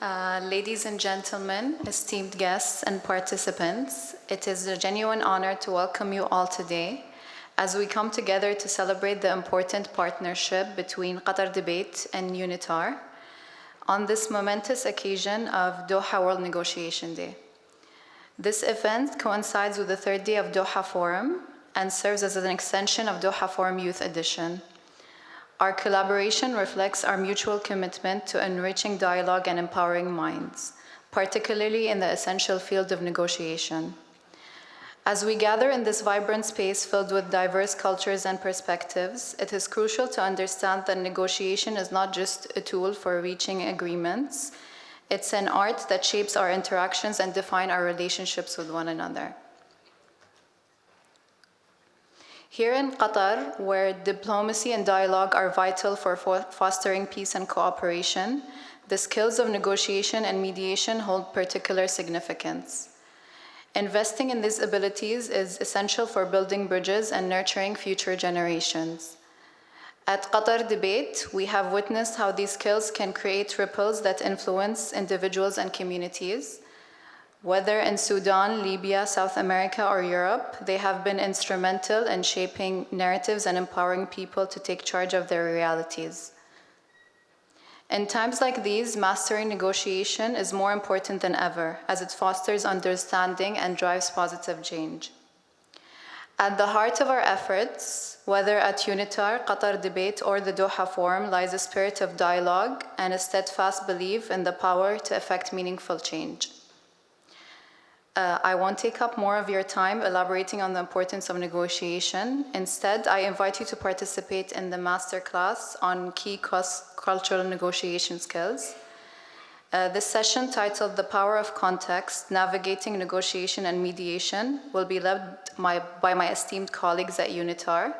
Ladies and gentlemen, esteemed guests and participants, it is a genuine honor to welcome you all today as we come together to celebrate the important partnership between Qatar Debate and UNITAR on this momentous occasion of Doha World Negotiation Day. This event coincides with the third day of Doha Forum and serves as an extension of Doha Forum Youth Edition. Our collaboration reflects our mutual commitment to enriching dialogue and empowering minds, particularly in the essential field of negotiation. As we gather in this vibrant space filled with diverse cultures and perspectives, it is crucial to understand that negotiation is not just a tool for reaching agreements, it's an art that shapes our interactions and defines our relationships with one another. Here in Qatar, where diplomacy and dialogue are vital for fostering peace and cooperation, the skills of negotiation and mediation hold particular significance. Investing in these abilities is essential for building bridges and nurturing future generations. At Qatar Debate, we have witnessed how these skills can create ripples that influence individuals and communities. Whether in Sudan, Libya, South America, or Europe, they have been instrumental in shaping narratives and empowering people to take charge of their realities. In times like these, mastering negotiation is more important than ever, as it fosters understanding and drives positive change. At the heart of our efforts, whether at UNITAR, Qatar Debate, or the Doha Forum, lies a spirit of dialogue and a steadfast belief in the power to effect meaningful change. I won't take up more of your time elaborating on the importance of negotiation. Instead, I invite you to participate in the Masterclass on key cross-cultural negotiation skills. This session, titled The Power of Context, Navigating Negotiation and Mediation, will be led by my esteemed colleagues at UNITAR.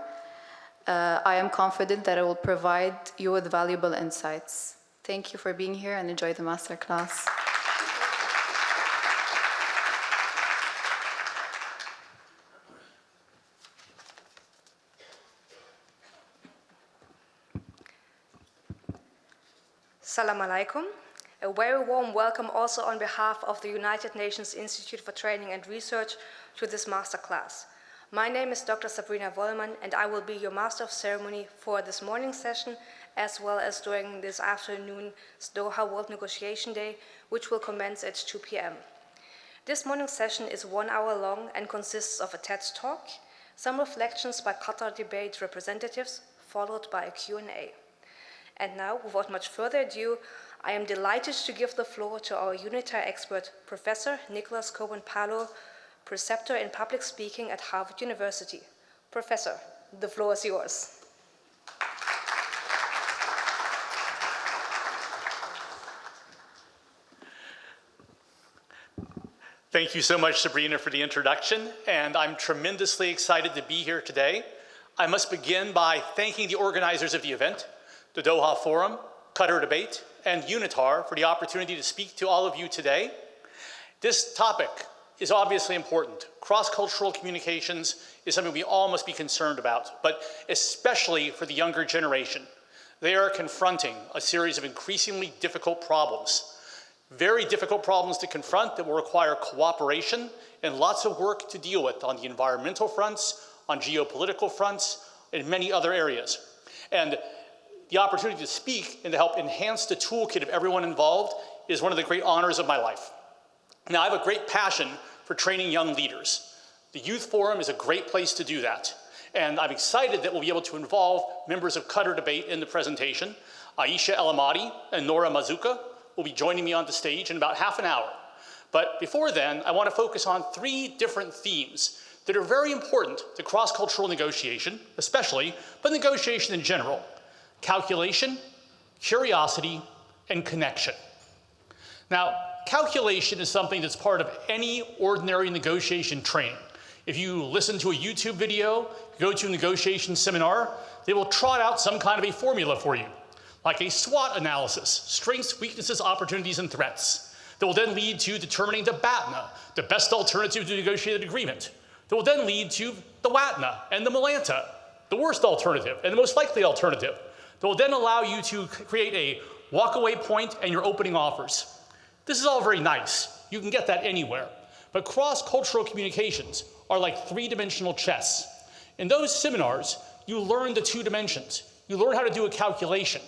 I am confident that it will provide you with valuable insights. Thank you for being here and enjoy the Masterclass. Assalamu alaikum. A very warm welcome also on behalf of the United Nations Institute for Training and Research to this masterclass. My name is Dr. Sabrina Wollmann, and I will be your Master of Ceremony for this morning session, as well as during this afternoon's Doha World Negotiation Day, which will commence at 2 p.m. This morning's session is 1 hour long and consists of a TED Talk, some reflections by Qatar Debate representatives, followed by a Q&A. And now, without much further ado, I am delighted to give the floor to our UNITAR expert, Professor Nicholas Cohen-Palo, preceptor in public speaking at Harvard University. Professor, the floor is yours. Thank you so much, Sabrina, for the introduction, and I'm tremendously excited to be here today. I must begin by thanking the organizers of the event, the Doha Forum, Qatar Debate, and UNITAR for the opportunity to speak to all of you today. This topic is obviously important. Cross-cultural communications is something we all must be concerned about, but especially for the younger generation. They are confronting a series of increasingly difficult problems. Very difficult problems to confront that will require cooperation and lots of work to deal with on the environmental fronts, on geopolitical fronts, and many other areas. And the opportunity to speak and to help enhance the toolkit of everyone involved is one of the great honors of my life. Now, I have a great passion for training young leaders. The Youth Forum is a great place to do that. And I'm excited that we'll be able to involve members of Qatar Debate in the presentation. Aisha El Amadi and Nora Mazuka will be joining me on the stage in about half an hour. But before then, I want to focus on 3 different themes that are very important to cross-cultural negotiation, especially, but negotiation in general. Calculation, curiosity, and connection. Now, calculation is something that's part of any ordinary negotiation training. If you listen to a YouTube video, go to a negotiation seminar, they will trot out some kind of a formula for you, like a SWOT analysis, strengths, weaknesses, opportunities, and threats, that will then lead to determining the BATNA, the best alternative to negotiated agreement, that will then lead to the WATNA and the MELANTA, the worst alternative and the most likely alternative, that will then allow you to create a walkaway point and your opening offers. This is all very nice. You can get that anywhere. But cross-cultural communications are like three-dimensional chess. In those seminars, you learn the two dimensions. You learn how to do a calculation.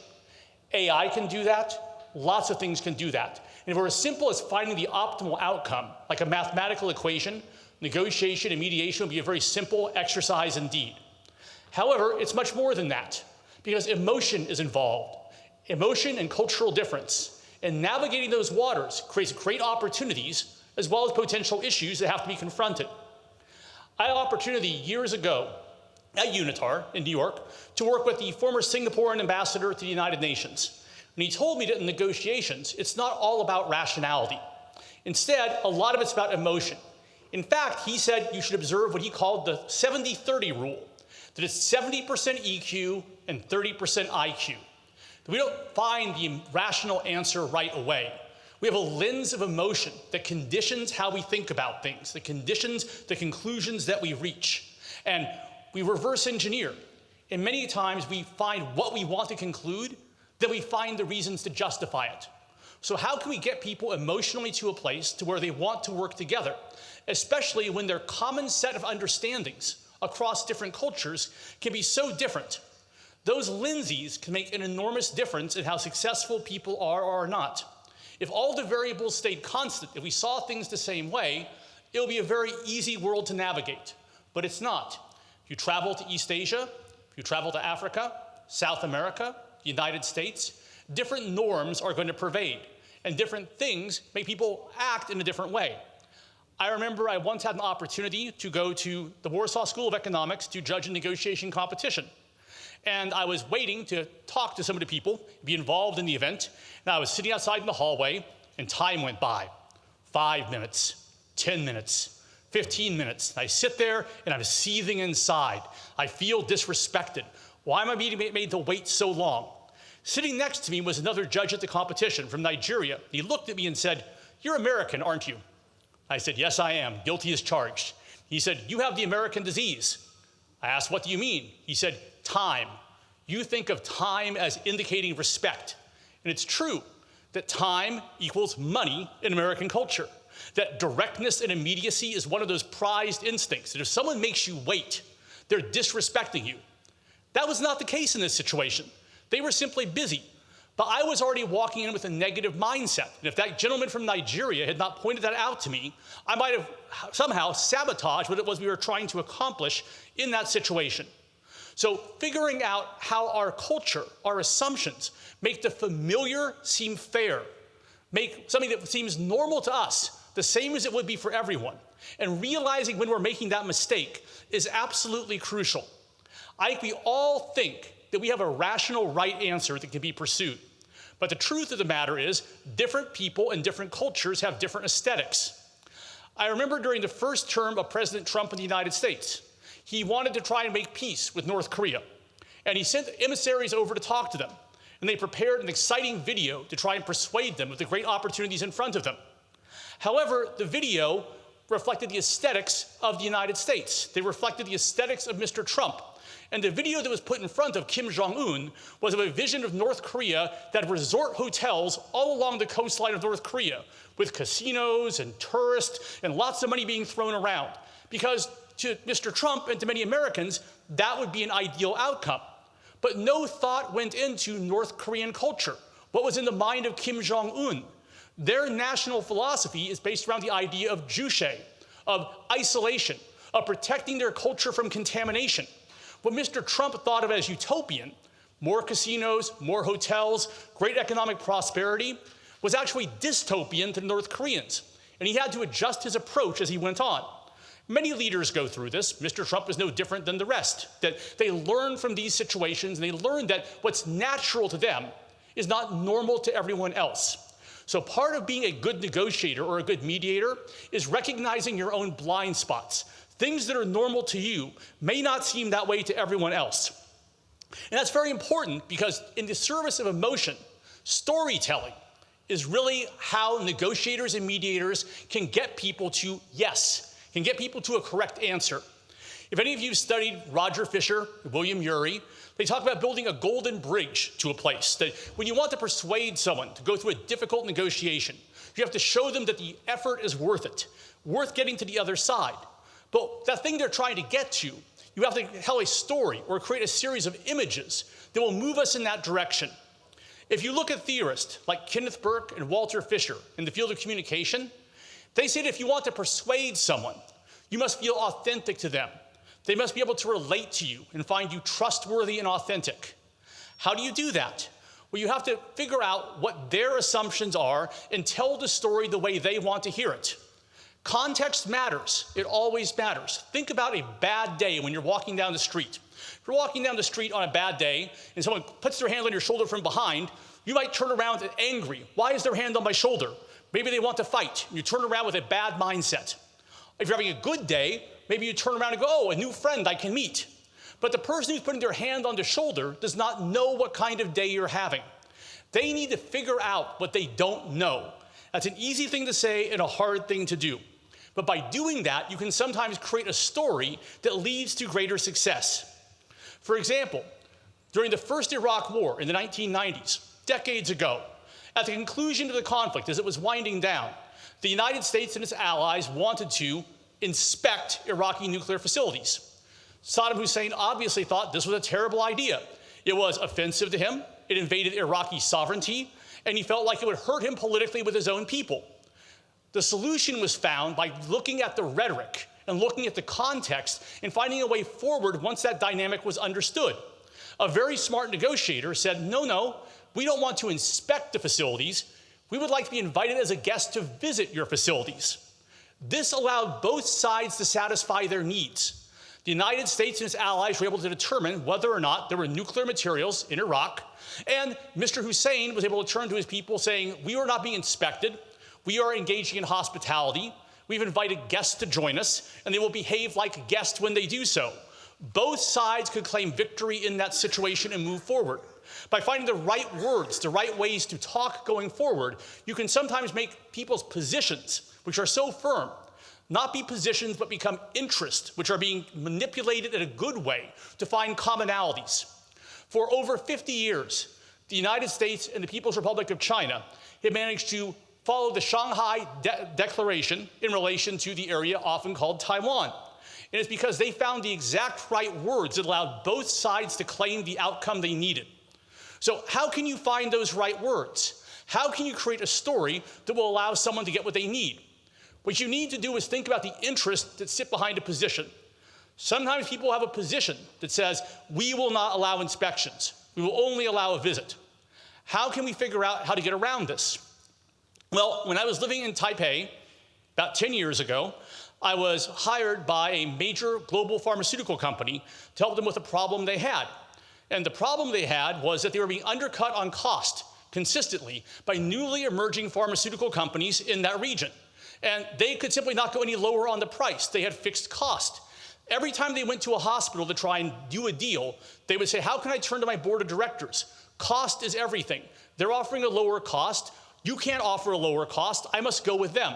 AI can do that. Lots of things can do that. And if it were as simple as finding the optimal outcome, like a mathematical equation, negotiation and mediation would be a very simple exercise indeed. However, it's much more than that, because emotion is involved. Emotion and cultural difference. And navigating those waters creates great opportunities as well as potential issues that have to be confronted. I had an opportunity years ago at UNITAR in New York to work with the former Singaporean ambassador to the United Nations. And he told me that in negotiations, it's not all about rationality. Instead, a lot of it's about emotion. In fact, he said you should observe what he called the 70-30 rule, that it's 70% EQ and 30% IQ. We don't find the rational answer right away. We have a lens of emotion that conditions how we think about things, that conditions the conclusions that we reach. And we reverse engineer. And many times we find what we want to conclude, then we find the reasons to justify it. So how can we get people emotionally to a place to where they want to work together, especially when their common set of understandings across different cultures can be so different? Those lenses can make an enormous difference in how successful people are or are not. If all the variables stayed constant, if we saw things the same way, it would be a very easy world to navigate. But it's not. If you travel to East Asia, if you travel to Africa, South America, the United States, different norms are going to pervade, and different things make people act in a different way. I remember I once had an opportunity to go to the Warsaw School of Economics to judge a negotiation competition. And I was waiting to talk to some of the people, be involved in the event. And I was sitting outside in the hallway, and time went by. 5 minutes, 10 minutes, 15 minutes. I sit there, and I'm seething inside. I feel disrespected. Why am I being made to wait so long? Sitting next to me was another judge at the competition from Nigeria. He looked at me and said, "You're American, aren't you?" I said, "Yes, I am. Guilty as charged." He said, "You have the American disease." I asked, "What do you mean?" He said, "Time. You think of time as indicating respect." And it's true that time equals money in American culture, that directness and immediacy is one of those prized instincts, that if someone makes you wait, they're disrespecting you. That was not the case in this situation. They were simply busy. But I was already walking in with a negative mindset. And if that gentleman from Nigeria had not pointed that out to me, I might have somehow sabotaged what it was we were trying to accomplish in that situation. So figuring out how our culture, our assumptions, make the familiar seem fair, make something that seems normal to us the same as it would be for everyone, and realizing when we're making that mistake is absolutely crucial. I think we all think that we have a rational right answer that can be pursued. But the truth of the matter is, different people and different cultures have different aesthetics. I remember during the first term of President Trump in the United States, he wanted to try and make peace with North Korea. And he sent emissaries over to talk to them. And they prepared an exciting video to try and persuade them of the great opportunities in front of them. However, the video reflected the aesthetics of the United States. They reflected the aesthetics of Mr. Trump. And the video that was put in front of Kim Jong-un was of a vision of North Korea that had resort hotels all along the coastline of North Korea, with casinos and tourists and lots of money being thrown around. Because to Mr. Trump and to many Americans, that would be an ideal outcome. But no thought went into North Korean culture. What was in the mind of Kim Jong-un? Their national philosophy is based around the idea of juche, of isolation, of protecting their culture from contamination. What Mr. Trump thought of as utopian, more casinos, more hotels, great economic prosperity, was actually dystopian to the North Koreans. And he had to adjust his approach as he went on. Many leaders go through this. Mr. Trump is no different than the rest, that they learn from these situations, and they learn that what's natural to them is not normal to everyone else. So part of being a good negotiator or a good mediator is recognizing your own blind spots. Things that are normal to you may not seem that way to everyone else. And that's very important because in the service of emotion, storytelling is really how negotiators and mediators can get people to yes, can get people to a correct answer. If any of you studied Roger Fisher, William Ury, they talk about building a golden bridge to a place, that when you want to persuade someone to go through a difficult negotiation, you have to show them that the effort is worth it, worth getting to the other side. But that thing they're trying to get to, you have to tell a story or create a series of images that will move us in that direction. If you look at theorists like Kenneth Burke and Walter Fisher in the field of communication, they say that if you want to persuade someone, you must feel authentic to them. They must be able to relate to you and find you trustworthy and authentic. How do you do that? Well, you have to figure out what their assumptions are and tell the story the way they want to hear it. Context matters. It always matters. Think about a bad day when you're walking down the street. If you're walking down the street on a bad day and someone puts their hand on your shoulder from behind, you might turn around and angry. Why is their hand on my shoulder? Maybe they want to fight. You turn around with a bad mindset. If you're having a good day, maybe you turn around and go, oh, a new friend I can meet. But the person who's putting their hand on the shoulder does not know what kind of day you're having. They need to figure out what they don't know. That's an easy thing to say and a hard thing to do. But by doing that, you can sometimes create a story that leads to greater success. For example, during the first Iraq War in the 1990s, decades ago, at the conclusion of the conflict, as it was winding down, the United States and its allies wanted to inspect Iraqi nuclear facilities. Saddam Hussein obviously thought this was a terrible idea. It was offensive to him, it invaded Iraqi sovereignty, and he felt like it would hurt him politically with his own people. The solution was found by looking at the rhetoric and looking at the context and finding a way forward once that dynamic was understood. A very smart negotiator said, no, we don't want to inspect the facilities. We would like to be invited as a guest to visit your facilities. This allowed both sides to satisfy their needs. The United States and its allies were able to determine whether or not there were nuclear materials in Iraq, and Mr. Hussein was able to turn to his people saying, we are not being inspected, we are engaging in hospitality, we've invited guests to join us, and they will behave like guests when they do so. Both sides could claim victory in that situation and move forward. By finding the right words, the right ways to talk going forward, you can sometimes make people's positions, which are so firm, not be positions, but become interests, which are being manipulated in a good way to find commonalities. For over 50 years, the United States and the People's Republic of China have managed to follow the Shanghai Declaration in relation to the area often called Taiwan. And it's because they found the exact right words that allowed both sides to claim the outcome they needed. So how can you find those right words? How can you create a story that will allow someone to get what they need? What you need to do is think about the interests that sit behind a position. Sometimes people have a position that says, we will not allow inspections. We will only allow a visit. How can we figure out how to get around this? Well, when I was living in Taipei about 10 years ago, I was hired by a major global pharmaceutical company to help them with a problem they had. And the problem they had was that they were being undercut on cost consistently by newly emerging pharmaceutical companies in that region. And they could simply not go any lower on the price. They had fixed cost. Every time they went to a hospital to try and do a deal, they would say, how can I turn to my board of directors? Cost is everything. They're offering a lower cost. You can't offer a lower cost. I must go with them.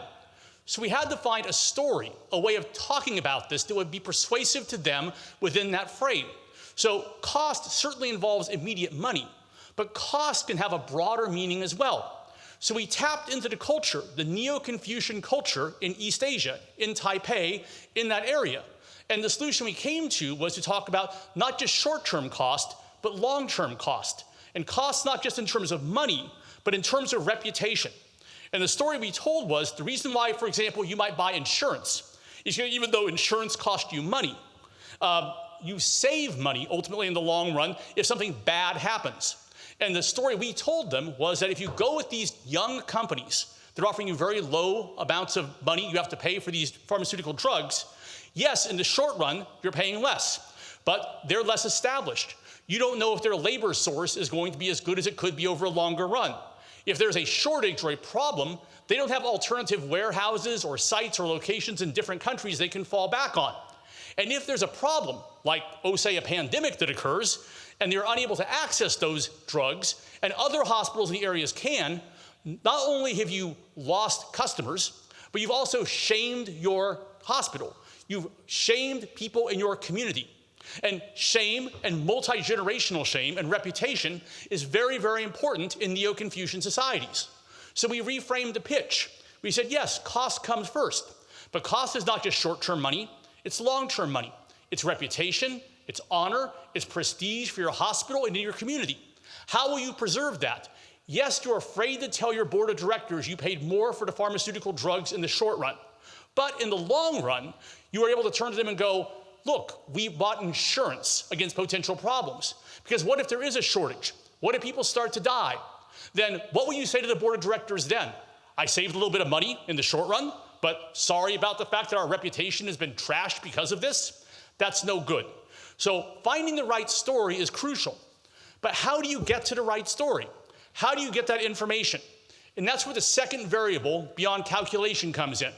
So we had to find a story, a way of talking about this that would be persuasive to them within that frame. So cost certainly involves immediate money, but cost can have a broader meaning as well. So we tapped into the culture, the Neo-Confucian culture in East Asia, in Taipei, in that area. And the solution we came to was to talk about not just short-term cost, but long-term cost. And cost not just in terms of money, but in terms of reputation. And the story we told was the reason why, for example, you might buy insurance is even though insurance costs you money, you save money ultimately in the long run if something bad happens. And the story we told them was that if you go with these young companies, they're offering you very low amounts of money you have to pay for these pharmaceutical drugs. Yes, in the short run, you're paying less, but they're less established. You don't know if their labor source is going to be as good as it could be over a longer run. If there's a shortage or a problem, they don't have alternative warehouses or sites or locations in different countries they can fall back on. And if there's a problem, like, say, a pandemic that occurs, and they're unable to access those drugs, and other hospitals in the areas can, not only have you lost customers, but you've also shamed your hospital. You've shamed people in your community. And shame and multi-generational shame and reputation is very, very important in Neo-Confucian societies. So we reframed the pitch. We said, yes, cost comes first. But cost is not just short-term money, it's long-term money. It's reputation, it's honor, it's prestige for your hospital and in your community. How will you preserve that? Yes, you're afraid to tell your board of directors you paid more for the pharmaceutical drugs in the short run. But in the long run, you are able to turn to them and go, look, we bought insurance against potential problems. Because what if there is a shortage? What if people start to die? Then what will you say to the board of directors then? I saved a little bit of money in the short run, but sorry about the fact that our reputation has been trashed because of this. That's no good. So finding the right story is crucial. But how do you get to the right story? How do you get that information? And that's where the second variable beyond calculation comes in.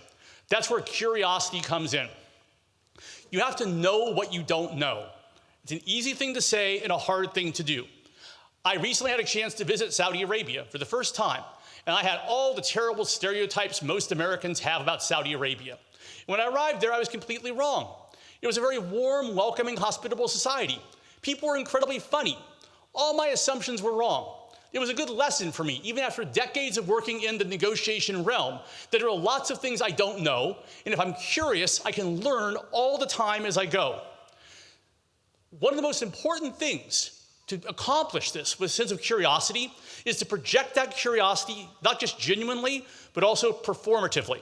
That's where curiosity comes in. You have to know what you don't know. It's an easy thing to say and a hard thing to do. I recently had a chance to visit Saudi Arabia for the first time, and I had all the terrible stereotypes most Americans have about Saudi Arabia. When I arrived there, I was completely wrong. It was a very warm, welcoming, hospitable society. People were incredibly funny. All my assumptions were wrong. It was a good lesson for me, even after decades of working in the negotiation realm, that there are lots of things I don't know, and if I'm curious, I can learn all the time as I go. One of the most important things to accomplish this with a sense of curiosity is to project that curiosity, not just genuinely, but also performatively.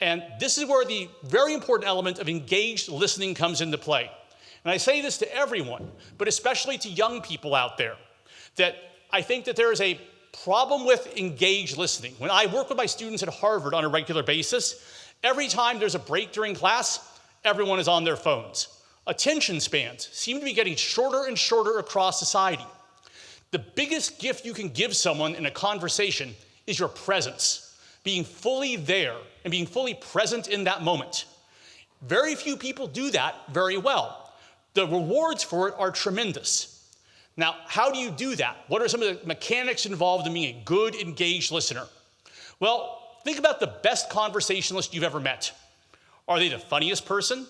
And this is where the very important element of engaged listening comes into play. And I say this to everyone, but especially to young people out there, that I think that there is a problem with engaged listening. When I work with my students at Harvard on a regular basis, every time there's a break during class, everyone is on their phones. Attention spans seem to be getting shorter and shorter across society. The biggest gift you can give someone in a conversation is your presence, being fully there and being fully present in that moment. Very few people do that very well. The rewards for it are tremendous. Now, how do you do that? What are some of the mechanics involved in being a good, engaged listener? Well, think about the best conversationalist you've ever met. Are they the funniest person?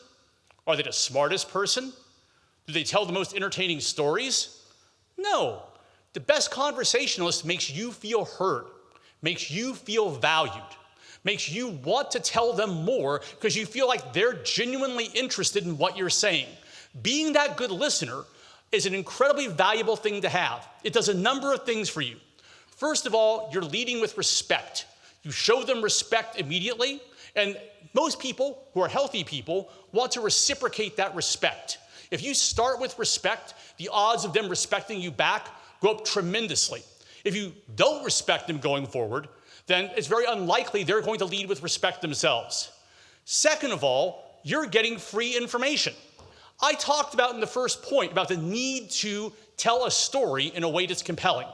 Are they the smartest person? Do they tell the most entertaining stories? No. The best conversationalist makes you feel heard, makes you feel valued, makes you want to tell them more because you feel like they're genuinely interested in what you're saying. Being that good listener is an incredibly valuable thing to have. It does a number of things for you. First of all, you're leading with respect. You show them respect immediately, and most people who are healthy people want to reciprocate that respect. If you start with respect, the odds of them respecting you back go up tremendously. If you don't respect them going forward, then it's very unlikely they're going to lead with respect themselves. Second of all, you're getting free information. I talked about in the first point about the need to tell a story in a way that's compelling.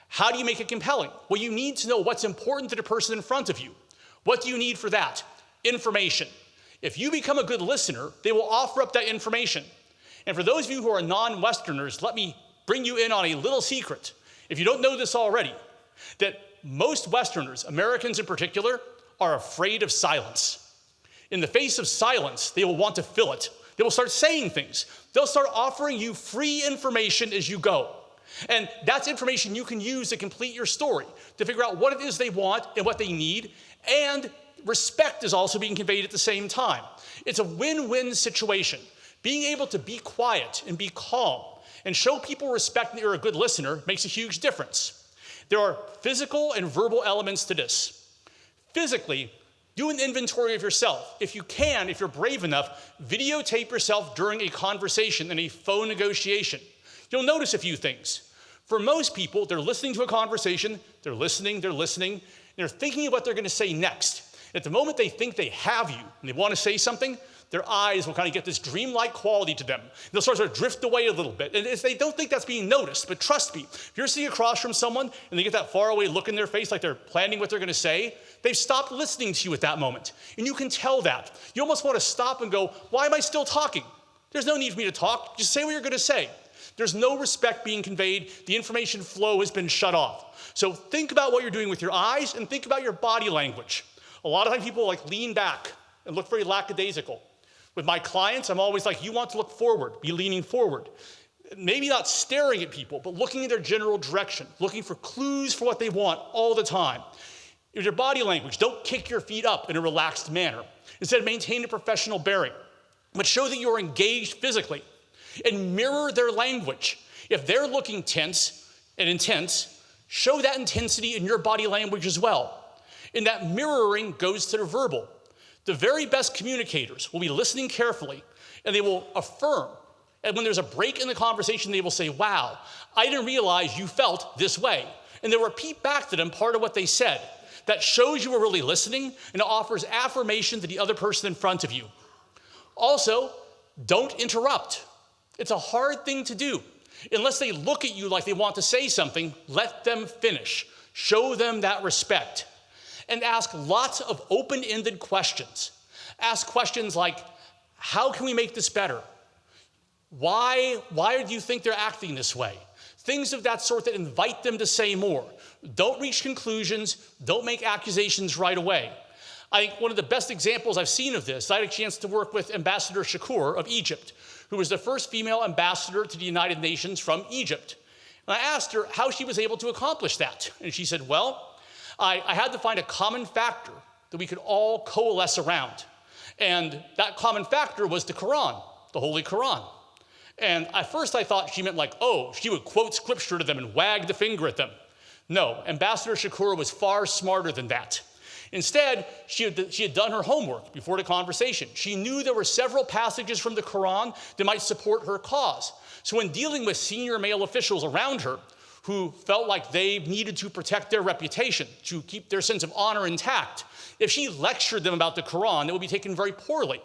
How do you make it compelling? Well, you need to know what's important to the person in front of you. What do you need for that? Information. If you become a good listener, they will offer up that information. And for those of you who are non-Westerners, let me bring you in on a little secret. If you don't know this already, that most Westerners, Americans in particular, are afraid of silence. In the face of silence, they will want to fill it. They will start saying things. They'll start offering you free information as you go. And that's information you can use to complete your story, to figure out what it is they want and what they need, and respect is also being conveyed at the same time. It's a win-win situation. Being able to be quiet and be calm and show people respect that you're a good listener makes a huge difference. There are physical and verbal elements to this. Physically, do an inventory of yourself. If you can, if you're brave enough, videotape yourself during a conversation in a phone negotiation. You'll notice a few things. For most people, they're listening to a conversation, they're listening, and they're thinking of what they're going to say next. At the moment they think they have you and they want to say something, their eyes will kind of get this dreamlike quality to them. They'll sort of drift away a little bit. And they don't think that's being noticed, but trust me, if you're sitting across from someone and they get that far away look in their face like they're planning what they're going to say, they've stopped listening to you at that moment. And you can tell that. You almost want to stop and go, why am I still talking? There's no need for me to talk. Just say what you're going to say. There's no respect being conveyed. The information flow has been shut off. So think about what you're doing with your eyes and think about your body language. A lot of times people lean back and look very lackadaisical. With my clients, I'm always like, you want to look forward, be leaning forward. Maybe not staring at people, but looking in their general direction, looking for clues for what they want all the time. With your body language, don't kick your feet up in a relaxed manner. Instead, maintain a professional bearing, but show that you're engaged physically and mirror their language. If they're looking tense and intense, show that intensity in your body language as well. And that mirroring goes to the verbal. The very best communicators will be listening carefully, and they will affirm. And when there's a break in the conversation, they will say, wow, I didn't realize you felt this way. And they'll repeat back to them part of what they said. That shows you are really listening, and it offers affirmation to the other person in front of you. Also, don't interrupt. It's a hard thing to do. Unless they look at you like they want to say something, let them finish. Show them that respect. And ask lots of open-ended questions. Ask questions like, how can we make this better? Why do you think they're acting this way? Things of that sort that invite them to say more. Don't reach conclusions. Don't make accusations right away. I think one of the best examples I've seen of this, I had a chance to work with Ambassador Shakur of Egypt, who was the first female ambassador to the United Nations from Egypt. And I asked her how she was able to accomplish that. And she said, well, I had to find a common factor that we could all coalesce around. And that common factor was the Quran, the Holy Quran. And at first I thought she meant like, oh, she would quote scripture to them and wag the finger at them. No, Ambassador Shakur was far smarter than that. Instead, she had done her homework before the conversation. She knew there were several passages from the Quran that might support her cause. So when dealing with senior male officials around her who felt like they needed to protect their reputation, to keep their sense of honor intact, if she lectured them about the Quran, it would be taken very poorly.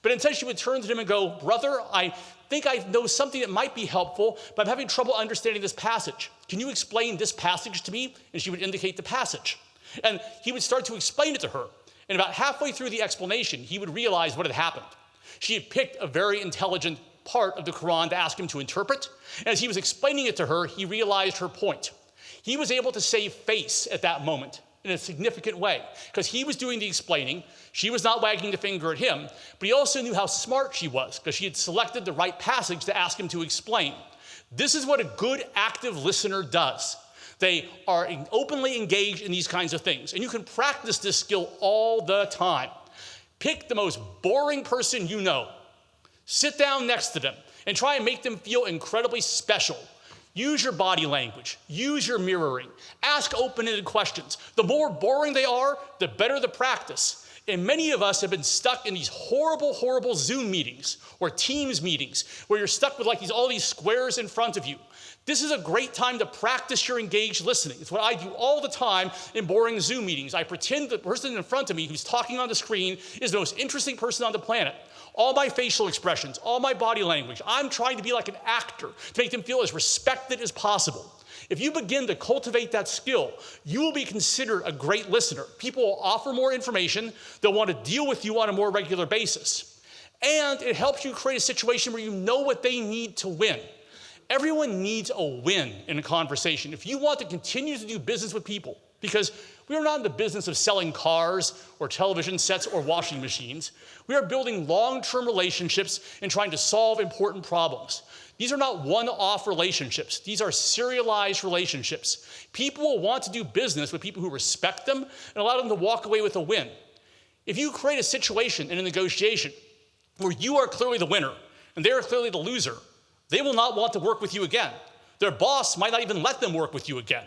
But instead, she would turn to him and go, brother, I think I know something that might be helpful, but I'm having trouble understanding this passage. Can you explain this passage to me? And she would indicate the passage. And he would start to explain it to her. And about halfway through the explanation, he would realize what had happened. She had picked a very intelligent part of the Quran to ask him to interpret. And as he was explaining it to her, he realized her point. He was able to save face at that moment in a significant way because he was doing the explaining. She was not wagging the finger at him, but he also knew how smart she was because she had selected the right passage to ask him to explain. This is what a good active listener does. They are openly engaged in these kinds of things, and you can practice this skill all the time. Pick the most boring person you know. Sit down next to them and try and make them feel incredibly special. Use your body language. Use your mirroring. Ask open-ended questions. The more boring they are, the better the practice. And many of us have been stuck in these horrible, horrible Zoom meetings or Teams meetings where you're stuck with all these squares in front of you. This is a great time to practice your engaged listening. It's what I do all the time in boring Zoom meetings. I pretend the person in front of me who's talking on the screen is the most interesting person on the planet. All my facial expressions, all my body language, I'm trying to be like an actor to make them feel as respected as possible. If you begin to cultivate that skill, you will be considered a great listener. People will offer more information. They'll want to deal with you on a more regular basis. And it helps you create a situation where you know what they need to win. Everyone needs a win in a conversation. If you want to continue to do business with people, because we are not in the business of selling cars or television sets or washing machines. We are building long-term relationships and trying to solve important problems. These are not one-off relationships. These are serialized relationships. People will want to do business with people who respect them and allow them to walk away with a win. If you create a situation in a negotiation where you are clearly the winner and they are clearly the loser, they will not want to work with you again. Their boss might not even let them work with you again.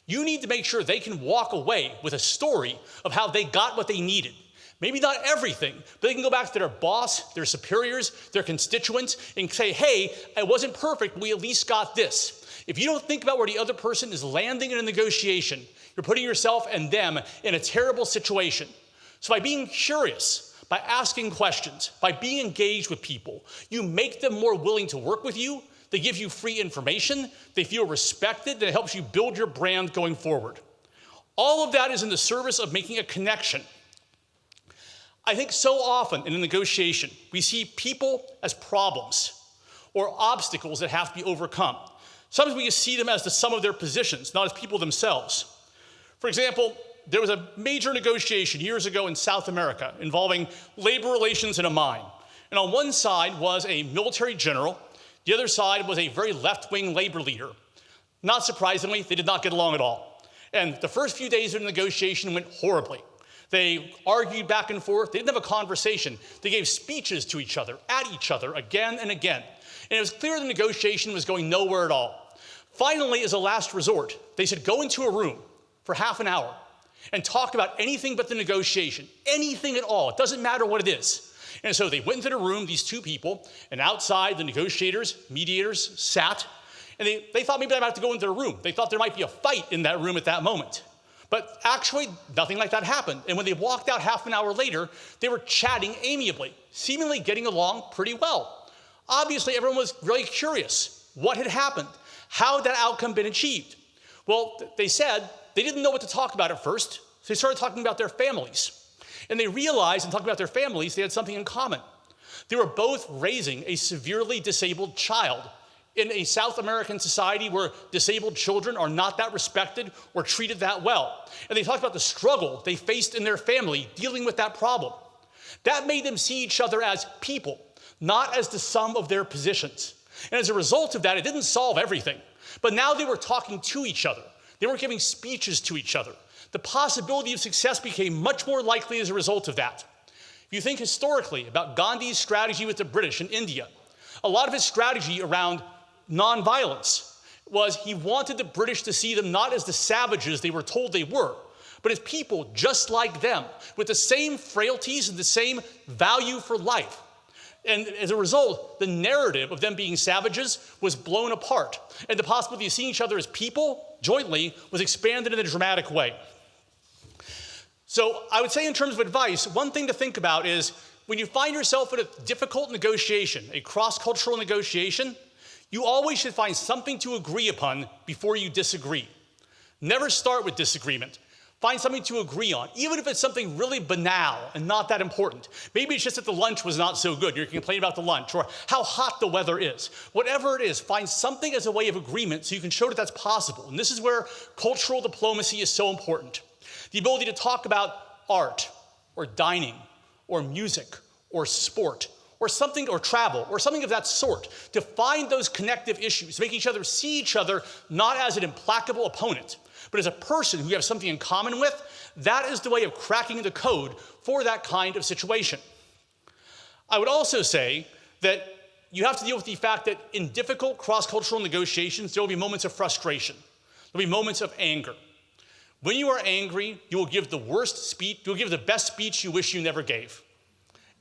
You need to make sure they can walk away with a story of how they got what they needed. Maybe not everything, but they can go back to their boss, their superiors, their constituents, and say, hey, it wasn't perfect, but we at least got this. If you don't think about where the other person is landing in a negotiation, you're putting yourself and them in a terrible situation. So by being curious, by asking questions, by being engaged with people, you make them more willing to work with you. They give you free information. They feel respected. That helps you build your brand going forward. All of that is in the service of making a connection. I think so often in a negotiation, we see people as problems or obstacles that have to be overcome. Sometimes we see them as the sum of their positions, not as people themselves. For example, there was a major negotiation years ago in South America involving labor relations in a mine. And on one side was a military general. The other side was a very left-wing labor leader. Not surprisingly, they did not get along at all. And the first few days of the negotiation went horribly. They argued back and forth. They didn't have a conversation. They gave speeches to each other, at each other, again and again. And it was clear the negotiation was going nowhere at all. Finally, as a last resort, they said, go into a room for half an hour and talk about anything but the negotiation, anything at all. It doesn't matter what it is. And so they went into the room, these two people, and outside the negotiators, mediators sat, and they thought maybe they might have to go into the room. They thought there might be a fight in that room at that moment. But actually, nothing like that happened. And when they walked out half an hour later, they were chatting amiably, seemingly getting along pretty well. Obviously, everyone was really curious. What had happened? How had that outcome been achieved? Well, they said they didn't know what to talk about at first, so they started talking about their families. And they realized in talking about their families, they had something in common. They were both raising a severely disabled child in a South American society where disabled children are not that respected or treated that well. And they talked about the struggle they faced in their family dealing with that problem. That made them see each other as people, not as the sum of their positions. And as a result of that, it didn't solve everything. But now they were talking to each other. They were giving speeches to each other. The possibility of success became much more likely as a result of that. If you think historically about Gandhi's strategy with the British in India, a lot of his strategy around nonviolence was he wanted the British to see them not as the savages they were told they were, but as people just like them, with the same frailties and the same value for life. And as a result, the narrative of them being savages was blown apart, and the possibility of seeing each other as people jointly was expanded in a dramatic way. So I would say in terms of advice, one thing to think about is when you find yourself in a difficult negotiation, a cross-cultural negotiation, you always should find something to agree upon before you disagree. Never start with disagreement. Find something to agree on, even if it's something really banal and not that important. Maybe it's just that the lunch was not so good. You're complaining about the lunch or how hot the weather is. Whatever it is, find something as a way of agreement so you can show that that's possible. And this is where cultural diplomacy is so important. The ability to talk about art or dining or music or sport or something, or travel, or something of that sort, to find those connective issues, make each other see each other not as an implacable opponent, but as a person who you have something in common with. That is the way of cracking the code for that kind of situation. I would also say that you have to deal with the fact that in difficult cross-cultural negotiations, there will be moments of frustration. There will be moments of anger. When you are angry, you will give the worst speech, you'll give the best speech you wish you never gave.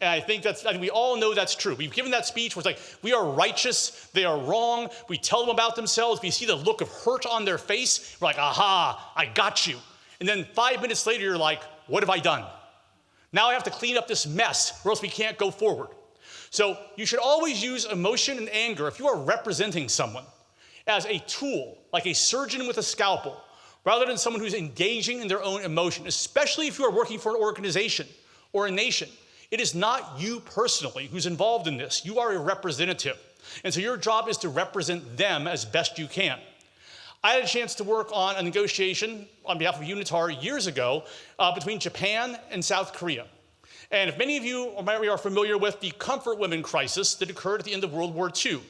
And I think we all know that's true. We've given that speech where it's like, we are righteous, they are wrong. We tell them about themselves. We see the look of hurt on their face. We're like, aha, I got you. And then 5 minutes later, you're like, what have I done? Now I have to clean up this mess or else we can't go forward. So you should always use emotion and anger if you are representing someone as a tool, like a surgeon with a scalpel, rather than someone who's engaging in their own emotion, especially if you are working for an organization or a nation. It is not you personally who's involved in this. You are a representative. And so your job is to represent them as best you can. I had a chance to work on a negotiation on behalf of UNITAR years ago between Japan and South Korea. And if many of you are familiar with the comfort women crisis that occurred at the end of World War II,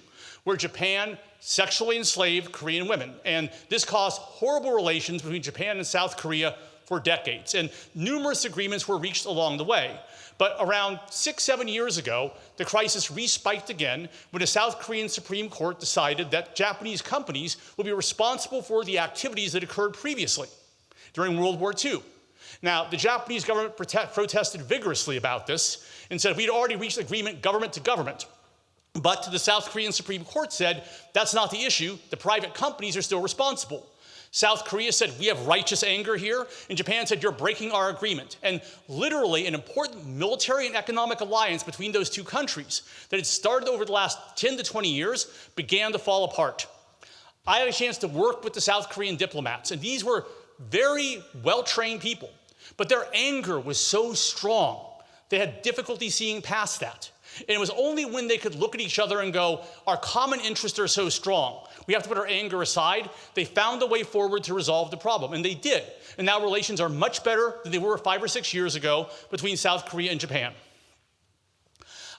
where Japan sexually enslaved Korean women. And this caused horrible relations between Japan and South Korea for decades. And numerous agreements were reached along the way. But around 6-7 years ago, the crisis respiked again when the South Korean Supreme Court decided that Japanese companies would be responsible for the activities that occurred previously during World War II. Now, the Japanese government protested vigorously about this and said we'd already reached agreement government to government. But the South Korean Supreme Court said that's not the issue. The private companies are still responsible. South Korea said, we have righteous anger here. And Japan said, you're breaking our agreement. And literally an important military and economic alliance between those two countries that had started over the last 10 to 20 years began to fall apart. I had a chance to work with the South Korean diplomats, and these were very well-trained people. But their anger was so strong, they had difficulty seeing past that. And it was only when they could look at each other and go, our common interests are so strong, we have to put our anger aside, they found a way forward to resolve the problem. And they did. And now relations are much better than they were 5 or 6 years ago between South Korea and Japan.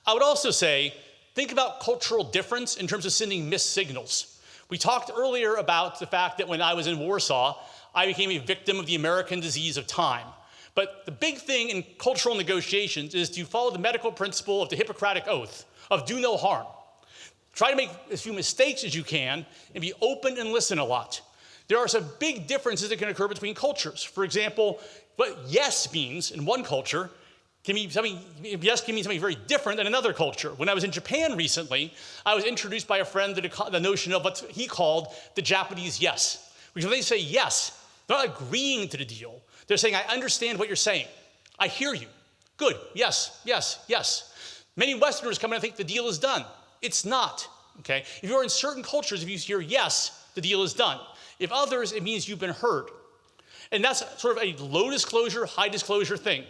I would also say, think about cultural difference in terms of sending missed signals. We talked earlier about the fact that when I was in Warsaw, I became a victim of the American disease of time. But the big thing in cultural negotiations is to follow the medical principle of the Hippocratic Oath of do no harm. Try to make as few mistakes as you can and be open and listen a lot. There are some big differences that can occur between cultures. For example, what yes means in one culture can mean something very different than another culture. When I was in Japan recently, I was introduced by a friend to the notion of what he called the Japanese yes. Which when they say yes, they're not agreeing to the deal. They're saying, I understand what you're saying. I hear you. Good, yes, yes, yes. Many Westerners come in and think the deal is done. It's not, okay? If you're in certain cultures, if you hear yes, the deal is done. If others, it means you've been heard. And that's sort of a low disclosure, high disclosure thing.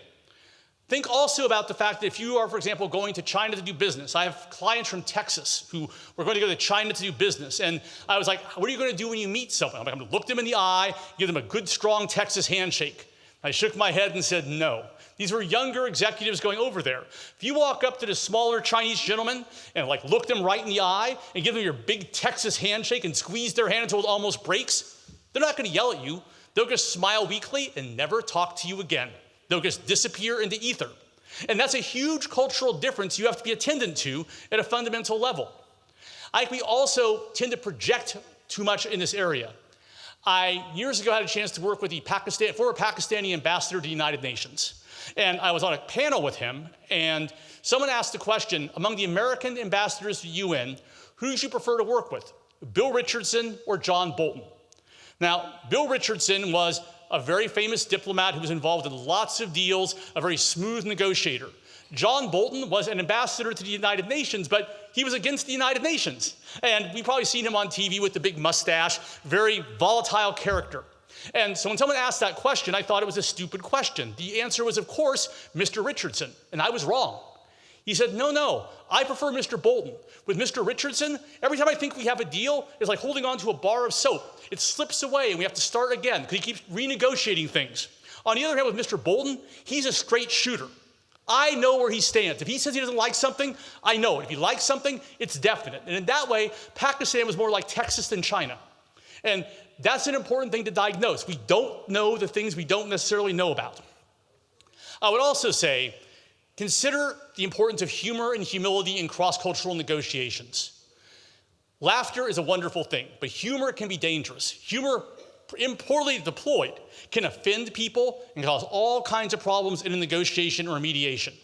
Think also about the fact that if you are, for example, going to China to do business. I have clients from Texas who were going to go to China to do business. And I was like, what are you going to do when you meet someone? I'm like, I'm going to look them in the eye, give them a good, strong Texas handshake. I shook my head and said, no. These were younger executives going over there. If you walk up to the smaller Chinese gentleman and look them right in the eye and give them your big Texas handshake and squeeze their hand until it almost breaks, they're not going to yell at you. They'll just smile weakly and never talk to you again. They'll just disappear into ether. And that's a huge cultural difference you have to be attendant to at a fundamental level. I think we also tend to project too much in this area. I, years ago, had a chance to work with the former Pakistani ambassador to the United Nations. And I was on a panel with him, and someone asked the question, among the American ambassadors to the UN, who did you prefer to work with, Bill Richardson or John Bolton? Now, Bill Richardson was a very famous diplomat who was involved in lots of deals, a very smooth negotiator. John Bolton was an ambassador to the United Nations, but he was against the United Nations. And we've probably seen him on TV with the big mustache, very volatile character. And so when someone asked that question, I thought it was a stupid question. The answer was, of course, Mr. Richardson, and I was wrong. He said, no, I prefer Mr. Bolton. With Mr. Richardson, every time I think we have a deal, it's like holding on to a bar of soap. It slips away and we have to start again because he keeps renegotiating things. On the other hand, with Mr. Bolton, he's a straight shooter. I know where he stands. If he says he doesn't like something, I know it. If he likes something, it's definite. And in that way, Pakistan was more like Texas than China. And that's an important thing to diagnose. We don't know the things we don't necessarily know about. I would also say, consider the importance of humor and humility in cross-cultural negotiations. Laughter is a wonderful thing, but humor can be dangerous. Humor, poorly deployed, can offend people and cause all kinds of problems in a negotiation or a mediation.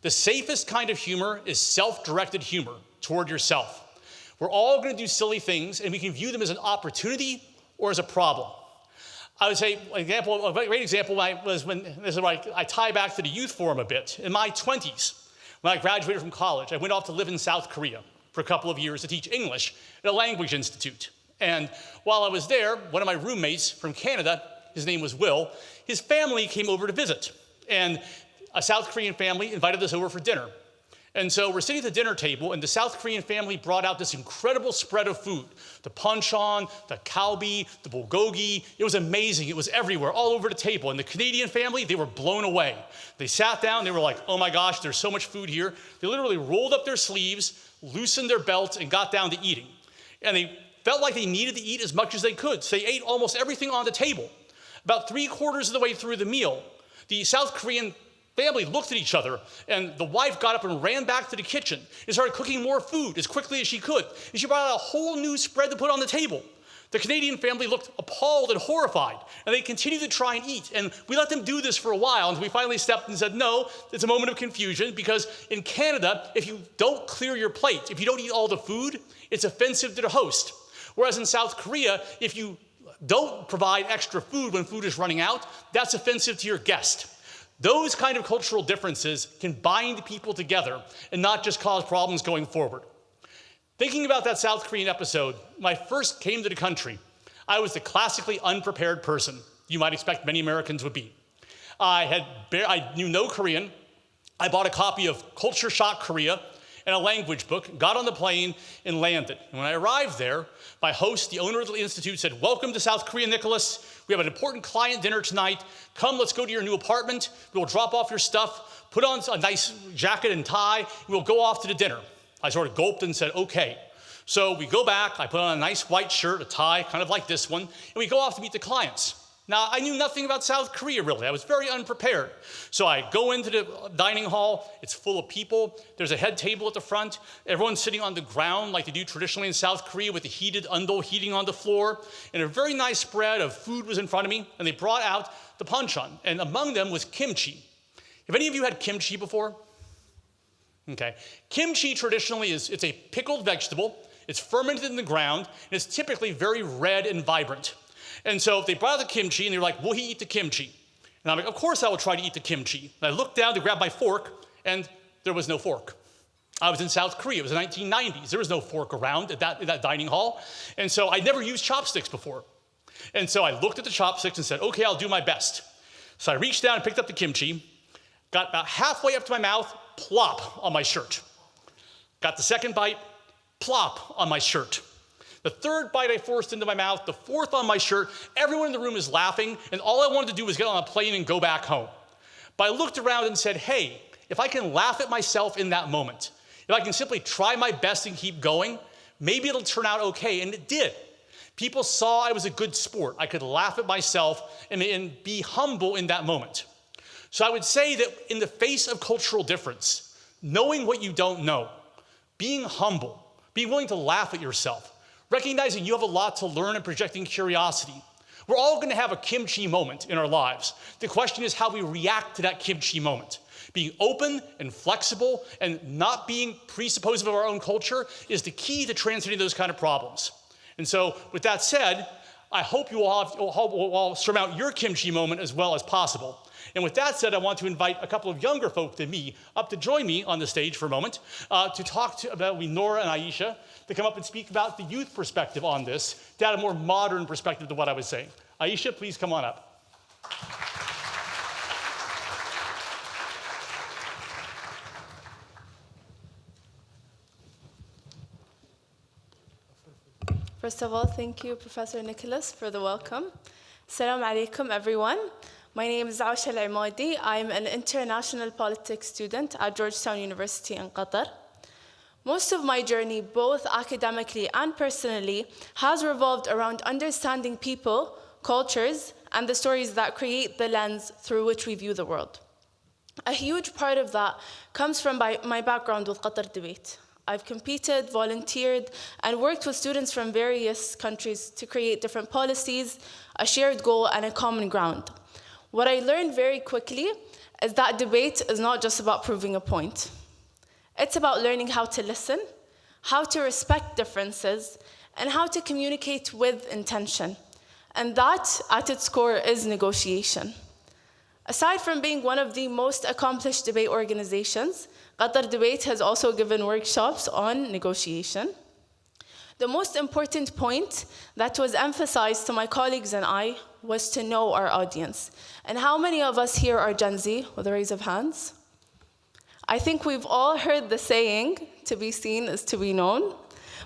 The safest kind of humor is self-directed humor toward yourself. We're all going to do silly things, and we can view them as an opportunity or as a problem. I would say, a great example was when, this is where I tie back to the youth forum a bit. In my 20s, when I graduated from college, I went off to live in South Korea for a couple of years to teach English at a language institute. And while I was there, one of my roommates from Canada, his name was Will, his family came over to visit. And a South Korean family invited us over for dinner. And so we're sitting at the dinner table, and the South Korean family brought out this incredible spread of food. The panchan, the kalbi, the bulgogi. It was amazing. It was everywhere, all over the table. And the Canadian family, they were blown away. They sat down. They were like, oh my gosh, there's so much food here. They literally rolled up their sleeves, loosened their belts, and got down to eating. And they felt like they needed to eat as much as they could. So they ate almost everything on the table. About 3/4 of the way through the meal, the South Korean family looked at each other, and the wife got up and ran back to the kitchen and started cooking more food as quickly as she could. And she brought out a whole new spread to put on the table. The Canadian family looked appalled and horrified, and they continued to try and eat. And we let them do this for a while until we finally stepped and said, no, it's a moment of confusion, because in Canada, if you don't clear your plate, if you don't eat all the food, it's offensive to the host. Whereas in South Korea, if you don't provide extra food when food is running out, that's offensive to your guest. Those kind of cultural differences can bind people together and not just cause problems going forward. Thinking about that South Korean episode, when I first came to the country, I was the classically unprepared person you might expect many Americans would be. I knew no Korean. I bought a copy of Culture Shock Korea, and a language book, got on the plane, and landed. And when I arrived there, my host, the owner of the institute, said, "Welcome to South Korea, Nicholas. We have an important client dinner tonight. Come, let's go to your new apartment. We will drop off your stuff, put on a nice jacket and tie, and we'll go off to the dinner." I sort of gulped and said, "Okay." So we go back, I put on a nice white shirt, a tie, kind of like this one, and we go off to meet the clients. Now, I knew nothing about South Korea, really. I was very unprepared. So I go into the dining hall. It's full of people. There's a head table at the front. Everyone's sitting on the ground like they do traditionally in South Korea with the heated undol heating on the floor. And a very nice spread of food was in front of me, and they brought out the panchan. And among them was kimchi. Have any of you had kimchi before? Okay. Kimchi traditionally it's a pickled vegetable. It's fermented in the ground, and it's typically very red and vibrant. And so they brought out the kimchi, and they were like, "Will he eat the kimchi?" And I'm like, "Of course I will try to eat the kimchi." And I looked down to grab my fork, and there was no fork. I was in South Korea. It was the 1990s. There was no fork around at that dining hall. And so I'd never used chopsticks before. And so I looked at the chopsticks and said, "Okay, I'll do my best." So I reached down and picked up the kimchi, got about halfway up to my mouth, plop on my shirt. Got the second bite, plop on my shirt. The third bite I forced into my mouth, the fourth on my shirt. Everyone in the room is laughing, and all I wanted to do was get on a plane and go back home. But I looked around and said, "Hey, if I can laugh at myself in that moment, if I can simply try my best and keep going, maybe it'll turn out okay." And it did. People saw I was a good sport. I could laugh at myself and be humble in that moment. So I would say that in the face of cultural difference, knowing what you don't know, being humble, being willing to laugh at yourself, recognizing you have a lot to learn and projecting curiosity. We're all going to have a kimchi moment in our lives. The question is how we react to that kimchi moment. Being open and flexible and not being presuppositive of our own culture is the key to transcending those kind of problems. And so with that said, I hope you all surmount your kimchi moment as well as possible. And with that said, I want to invite a couple of younger folk than me up to join me on the stage for a moment to talk about Nora and Aisha, to come up and speak about the youth perspective on this, to add a more modern perspective to what I was saying. Aisha, please come on up. First of all, thank you, Professor Nicholas, for the welcome. Assalamu alaikum, everyone. My name is Aisha Al-Imadi. I'm an international politics student at Georgetown University in Qatar. Most of my journey, both academically and personally, has revolved around understanding people, cultures, and the stories that create the lens through which we view the world. A huge part of that comes from my background with Qatar Debate. I've competed, volunteered, and worked with students from various countries to create different policies, a shared goal, and a common ground. What I learned very quickly is that debate is not just about proving a point. It's about learning how to listen, how to respect differences, and how to communicate with intention. And that, at its core, is negotiation. Aside from being one of the most accomplished debate organizations, Qatar Debate has also given workshops on negotiation. The most important point that was emphasized to my colleagues and I was to know our audience. And how many of us here are Gen Z, with a raise of hands? I think we've all heard the saying, to be seen is to be known.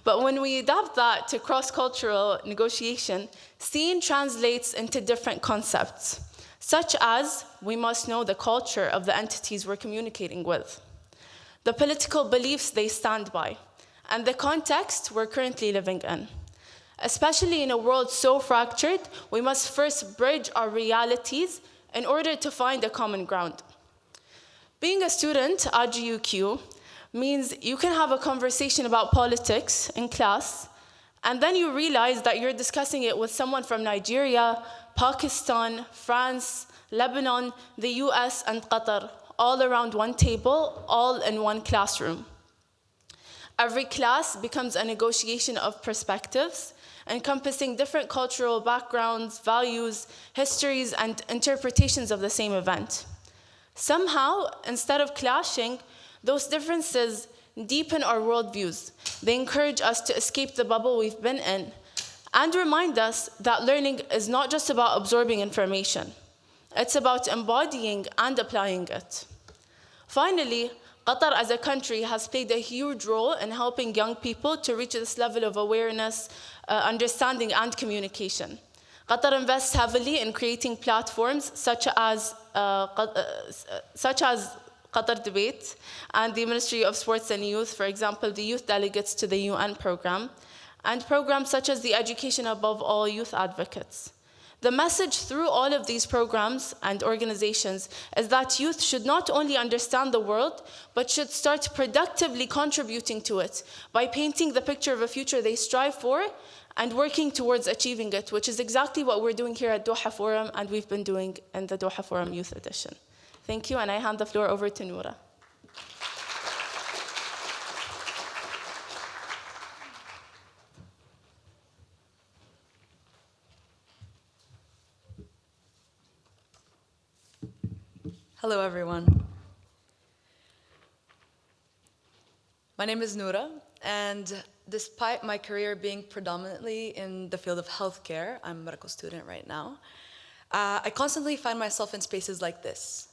But when we adapt that to cross-cultural negotiation, seen translates into different concepts, such as we must know the culture of the entities we're communicating with, the political beliefs they stand by, and the context we're currently living in. Especially in a world so fractured, we must first bridge our realities in order to find a common ground. Being a student at GUQ means you can have a conversation about politics in class, and then you realize that you're discussing it with someone from Nigeria, Pakistan, France, Lebanon, the US, and Qatar, all around one table, all in one classroom. Every class becomes a negotiation of perspectives, encompassing different cultural backgrounds, values, histories, and interpretations of the same event. Somehow, instead of clashing, those differences deepen our worldviews. They encourage us to escape the bubble we've been in and remind us that learning is not just about absorbing information. It's about embodying and applying it. Finally, Qatar as a country has played a huge role in helping young people to reach this level of awareness, understanding, and communication. Qatar invests heavily in creating platforms such as Qatar Debate and the Ministry of Sports and Youth, for example, the youth delegates to the UN program, and programs such as the Education Above All Youth Advocates. The message through all of these programs and organizations is that youth should not only understand the world, but should start productively contributing to it by painting the picture of a future they strive for and working towards achieving it, which is exactly what we're doing here at Doha Forum and we've been doing in the Doha Forum Youth Edition. Thank you, and I hand the floor over to Noura. Hello, everyone. My name is Noura, and despite my career being predominantly in the field of healthcare, I'm a medical student right now, I constantly find myself in spaces like this.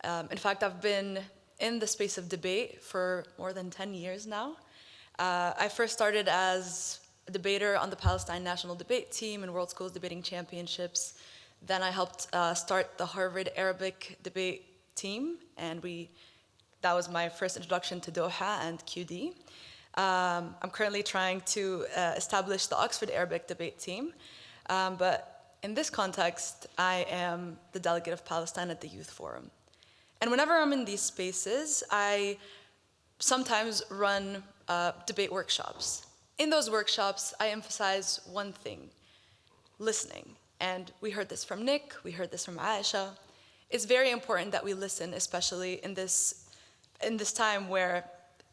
In fact, I've been in the space of debate for more than 10 years now. I first started as a debater on the Palestine National Debate Team and World Schools Debating Championships. Then I helped start the Harvard Arabic Debate Team, and that was my first introduction to Doha and QD. I'm currently trying to establish the Oxford Arabic Debate Team, but in this context, I am the delegate of Palestine at the Youth Forum. And whenever I'm in these spaces, I sometimes run debate workshops. In those workshops, I emphasize one thing: listening. And we heard this from Nick, we heard this from Aisha. It's very important that we listen, especially in this time where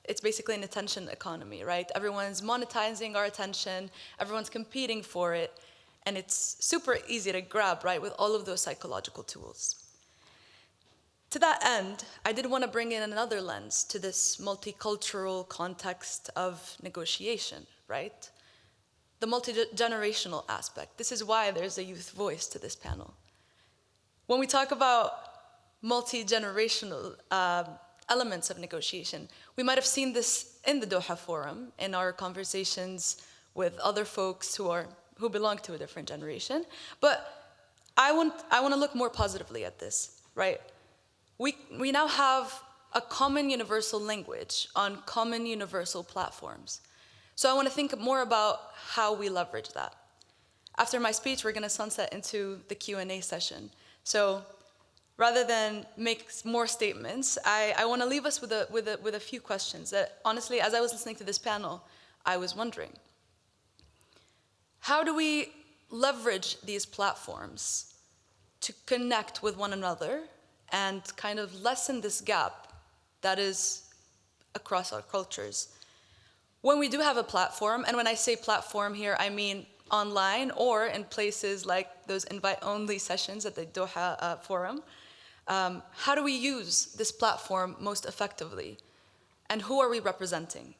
it's basically an attention economy, right? Everyone's monetizing our attention, everyone's competing for it, and it's super easy to grab, right, with all of those psychological tools. To that end, I did want to bring in another lens to this multicultural context of negotiation, right? The multi-generational aspect. This is why there's a youth voice to this panel. When we talk about multi-generational elements of negotiation, we might have seen this in the Doha Forum, in our conversations with other folks who belong to a different generation. But I want to look more positively at this, right? We now have a common universal language on common universal platforms. So I want to think more about how we leverage that. After my speech, we're going to sunset into the Q&A session. So rather than make more statements, I want to leave us with a few questions that, honestly, as I was listening to this panel, I was wondering. How do we leverage these platforms to connect with one another and kind of lessen this gap that is across our cultures? When we do have a platform, and when I say platform here, I mean online or in places like those invite-only sessions at the Doha Forum, how do we use this platform most effectively? And who are we representing?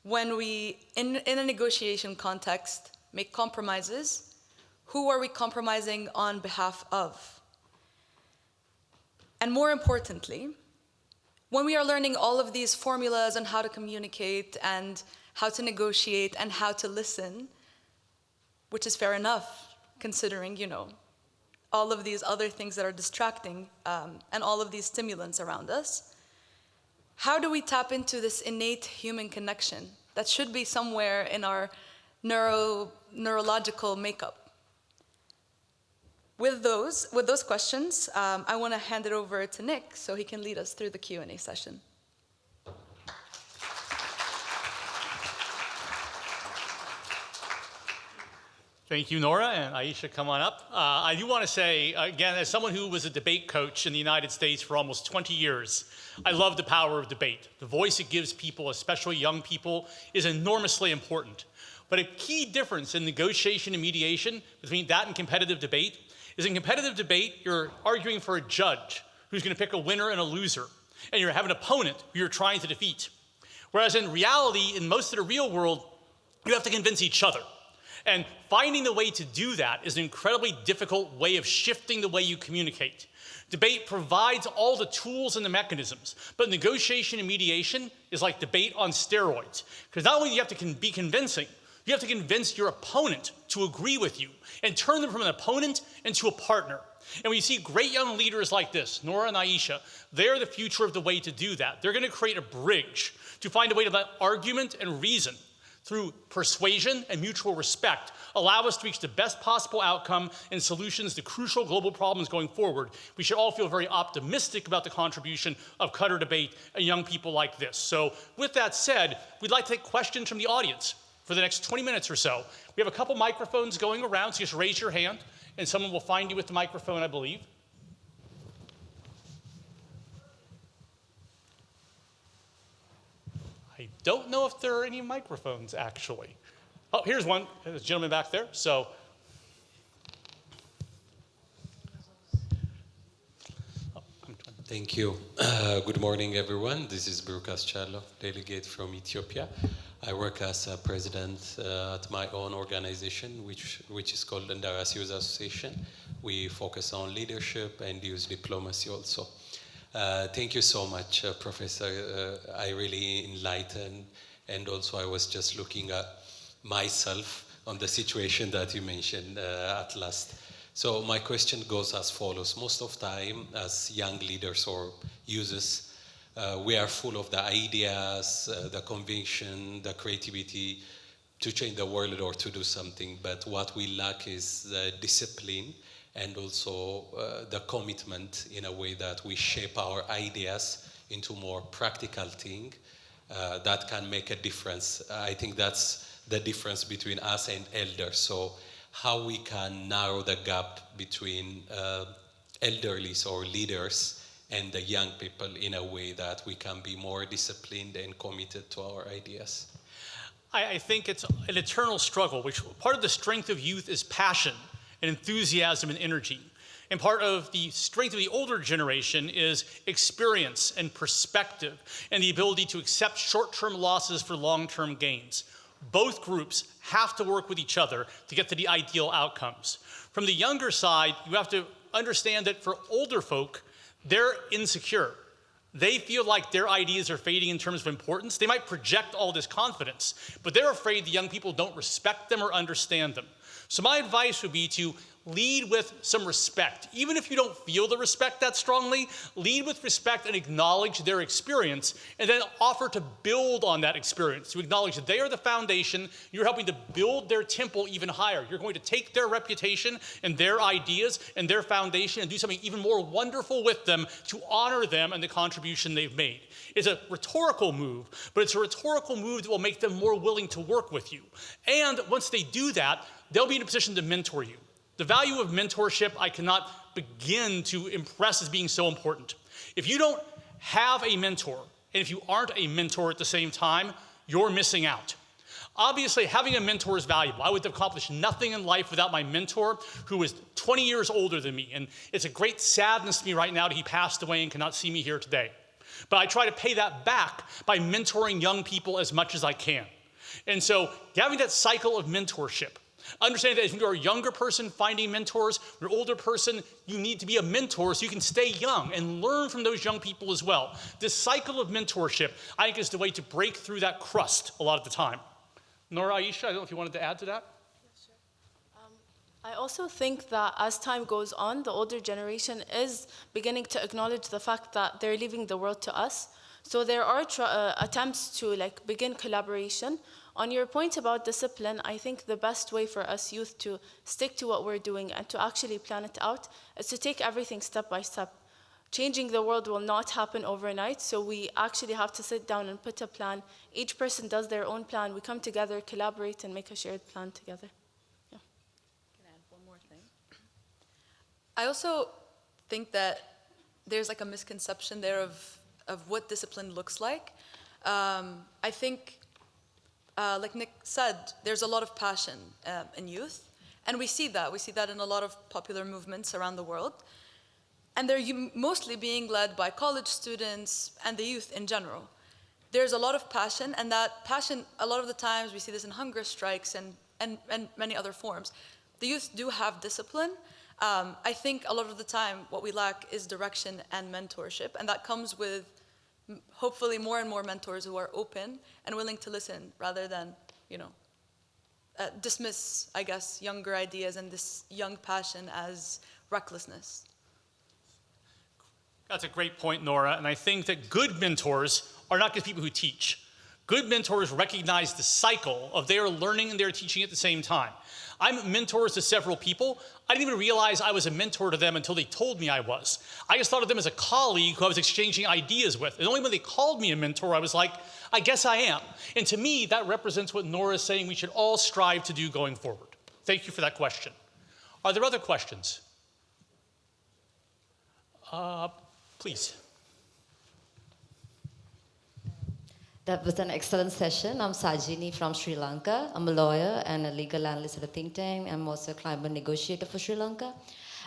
When we, in a negotiation context, make compromises, who are we compromising on behalf of? And more importantly, when we are learning all of these formulas on how to communicate and how to negotiate and how to listen, which is fair enough, considering, all of these other things that are distracting and all of these stimulants around us, how do we tap into this innate human connection that should be somewhere in our neurological makeup? With those questions, I want to hand it over to Nick so he can lead us through the Q&A session. Thank you, Nora, and Aisha, come on up. I do want to say, again, as someone who was a debate coach in the United States for almost 20 years, I love the power of debate. The voice it gives people, especially young people, is enormously important. But a key difference in negotiation and mediation between that and competitive debate is in competitive debate, you're arguing for a judge who's going to pick a winner and a loser, and you have an opponent who you're trying to defeat. Whereas in reality, in most of the real world, you have to convince each other. And finding the way to do that is an incredibly difficult way of shifting the way you communicate. Debate provides all the tools and the mechanisms, but negotiation and mediation is like debate on steroids. Because not only do you have to be convincing, you have to convince your opponent to agree with you and turn them from an opponent into a partner. And when you see great young leaders like this, Nora and Aisha, they're the future of the way to do that. They're going to create a bridge to find a way to let argument and reason through persuasion and mutual respect allow us to reach the best possible outcome and solutions to crucial global problems going forward. We should all feel very optimistic about the contribution of Qatar debate and young people like this. So with that said, we'd like to take questions from the audience for the next 20 minutes or so. We have a couple microphones going around, so just raise your hand and someone will find you with the microphone, I believe. I don't know if there are any microphones, actually. Oh, here's one. There's a gentleman back there. So, thank you. Good morning, everyone. This is Brukas Charlo, delegate from Ethiopia. I work as a president at my own organization, which is called Ndarasi Youth Association. We focus on leadership and youth diplomacy also. Thank you so much, Professor. I really enlightened, and also I was just looking at myself on the situation that you mentioned at last. So my question goes as follows. Most of the time, as young leaders or users, we are full of the ideas, the conviction, the creativity to change the world or to do something. But what we lack is the discipline and also the commitment in a way that we shape our ideas into more practical thing that can make a difference. I think that's the difference between us and elders. So how we can narrow the gap between elderlies or leaders and the young people in a way that we can be more disciplined and committed to our ideas. I think it's an eternal struggle, which part of the strength of youth is passion and enthusiasm and energy. And part of the strength of the older generation is experience and perspective and the ability to accept short-term losses for long-term gains. Both groups have to work with each other to get to the ideal outcomes. From the younger side, you have to understand that for older folk, they're insecure. They feel like their ideas are fading in terms of importance. They might project all this confidence, but they're afraid the young people don't respect them or understand them. So my advice would be to lead with some respect. Even if you don't feel the respect that strongly, lead with respect and acknowledge their experience, and then offer to build on that experience, to acknowledge that they are the foundation. You're helping to build their temple even higher. You're going to take their reputation and their ideas and their foundation and do something even more wonderful with them to honor them and the contribution they've made. It's a rhetorical move, but it's a rhetorical move that will make them more willing to work with you. And once they do that, they'll be in a position to mentor you. The value of mentorship I cannot begin to impress as being so important. If you don't have a mentor, and if you aren't a mentor at the same time, you're missing out. Obviously, having a mentor is valuable. I would have accomplished nothing in life without my mentor, who was 20 years older than me. And it's a great sadness to me right now that he passed away and cannot see me here today. But I try to pay that back by mentoring young people as much as I can. And so having that cycle of mentorship, understand that if you're a younger person finding mentors, you're an older person, you need to be a mentor so you can stay young and learn from those young people as well. This cycle of mentorship, I think, is the way to break through that crust a lot of the time. Nora, Aisha, I don't know if you wanted to add to that? Sure. I also think that as time goes on, the older generation is beginning to acknowledge the fact that they're leaving the world to us. So there are attempts to begin collaboration. On your point about discipline, I think the best way for us youth to stick to what we're doing and to actually plan it out is to take everything step by step. Changing the world will not happen overnight, so we actually have to sit down and put a plan. Each person does their own plan. We come together, collaborate, and make a shared plan together. Yeah. Can I add one more thing? I also think that there's a misconception there of what discipline looks like. I think, like Nick said, there's a lot of passion in youth, and we see that. We see that in a lot of popular movements around the world. And they're mostly being led by college students and the youth in general. There's a lot of passion, and that passion, a lot of the times we see this in hunger strikes and and many other forms. The youth do have discipline. I think a lot of the time what we lack is direction and mentorship, and that comes with hopefully more and more mentors who are open and willing to listen rather than, dismiss, I guess, younger ideas and this young passion as recklessness. That's a great point, Nora, and I think that good mentors are not just people who teach. Good mentors recognize the cycle of their learning and their teaching at the same time. I'm mentors to several people. I didn't even realize I was a mentor to them until they told me I was. I just thought of them as a colleague who I was exchanging ideas with. And only when they called me a mentor, I was like, I guess I am. And to me, that represents what Nora is saying we should all strive to do going forward. Thank you for that question. Are there other questions? Please. That was an excellent session. I'm Sajini from Sri Lanka. I'm a lawyer and a legal analyst at a think tank. I'm also a climate negotiator for Sri Lanka.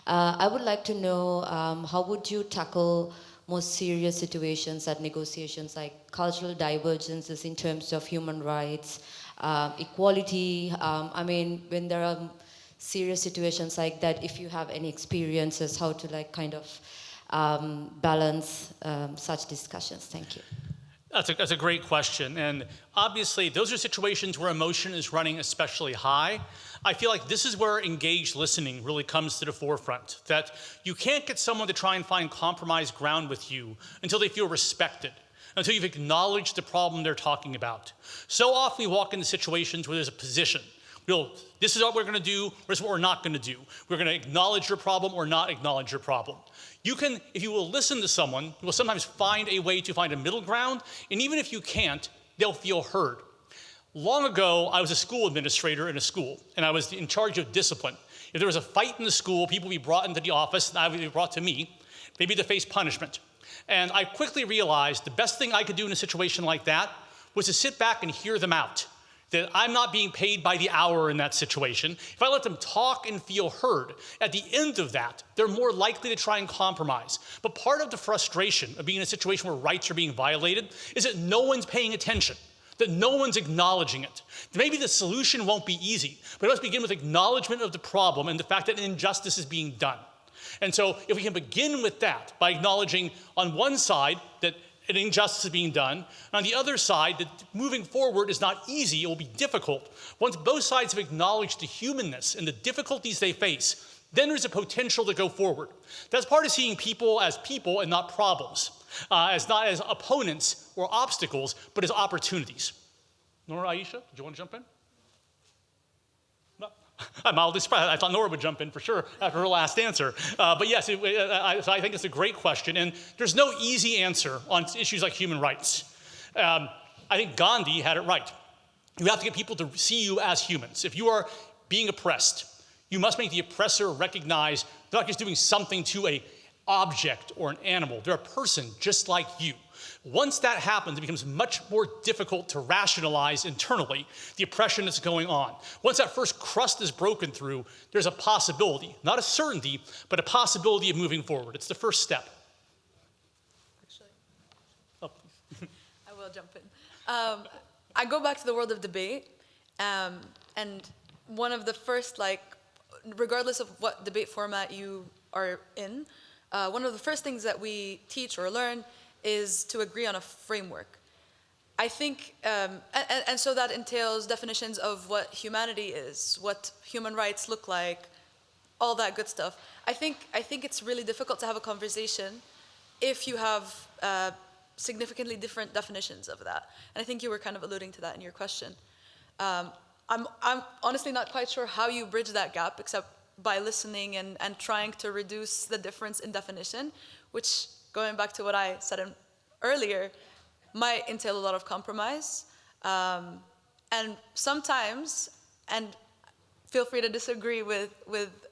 I would like to know how would you tackle more serious situations at negotiations like cultural divergences in terms of human rights, equality. When there are serious situations like that, if you have any experiences, how to balance such discussions. Thank you. That's a great question. And obviously, those are situations where emotion is running especially high. I feel like this is where engaged listening really comes to the forefront, that you can't get someone to try and find compromise ground with you until they feel respected, until you've acknowledged the problem they're talking about. So often we walk into situations where there's a position. This is what we're going to do, this is what we're not going to do. We're going to acknowledge your problem or not acknowledge your problem. You can, if you will listen to someone, you will sometimes find a way to find a middle ground, and even if you can't, they'll feel heard. Long ago, I was a school administrator in a school, and I was in charge of discipline. If there was a fight in the school, people would be brought into the office, and I would be brought to me, maybe to face punishment. And I quickly realized the best thing I could do in a situation like that was to sit back and hear them out. That I'm not being paid by the hour in that situation. If I let them talk and feel heard, at the end of that, they're more likely to try and compromise. But part of the frustration of being in a situation where rights are being violated is that no one's paying attention, that no one's acknowledging it. Maybe the solution won't be easy, but it must begin with acknowledgement of the problem and the fact that an injustice is being done. And so if we can begin with that by acknowledging on one side that an injustice is being done, and on the other side, that moving forward is not easy, it will be difficult. Once both sides have acknowledged the humanness and the difficulties they face, then there's a potential to go forward. That's part of seeing people and not problems, not as opponents or obstacles, but as opportunities. Nora, Aisha, did you want to jump in? I'm mildly surprised. I thought Nora would jump in for sure after her last answer. But yes, so I think it's a great question. And there's no easy answer on issues like human rights. I think Gandhi had it right. You have to get people to see you as humans. If you are being oppressed, you must make the oppressor recognize they're not just doing something to an object or an animal. They're a person just like you. Once that happens, it becomes much more difficult to rationalize internally the oppression that's going on. Once that first crust is broken through, there's a possibility, not a certainty, but a possibility of moving forward. It's the first step. Actually, I will jump in. I go back to the world of debate, and one of the first, regardless of what debate format you are in, one of the first things that we teach or learn is to agree on a framework. I think, and so that entails definitions of what humanity is, what human rights look like, all that good stuff. I think it's really difficult to have a conversation if you have significantly different definitions of that. And I think you were kind of alluding to that in your question. I'm honestly not quite sure how you bridge that gap except by listening and trying to reduce the difference in definition, which, going back to what I said earlier, might entail a lot of compromise. And sometimes, and feel free to disagree with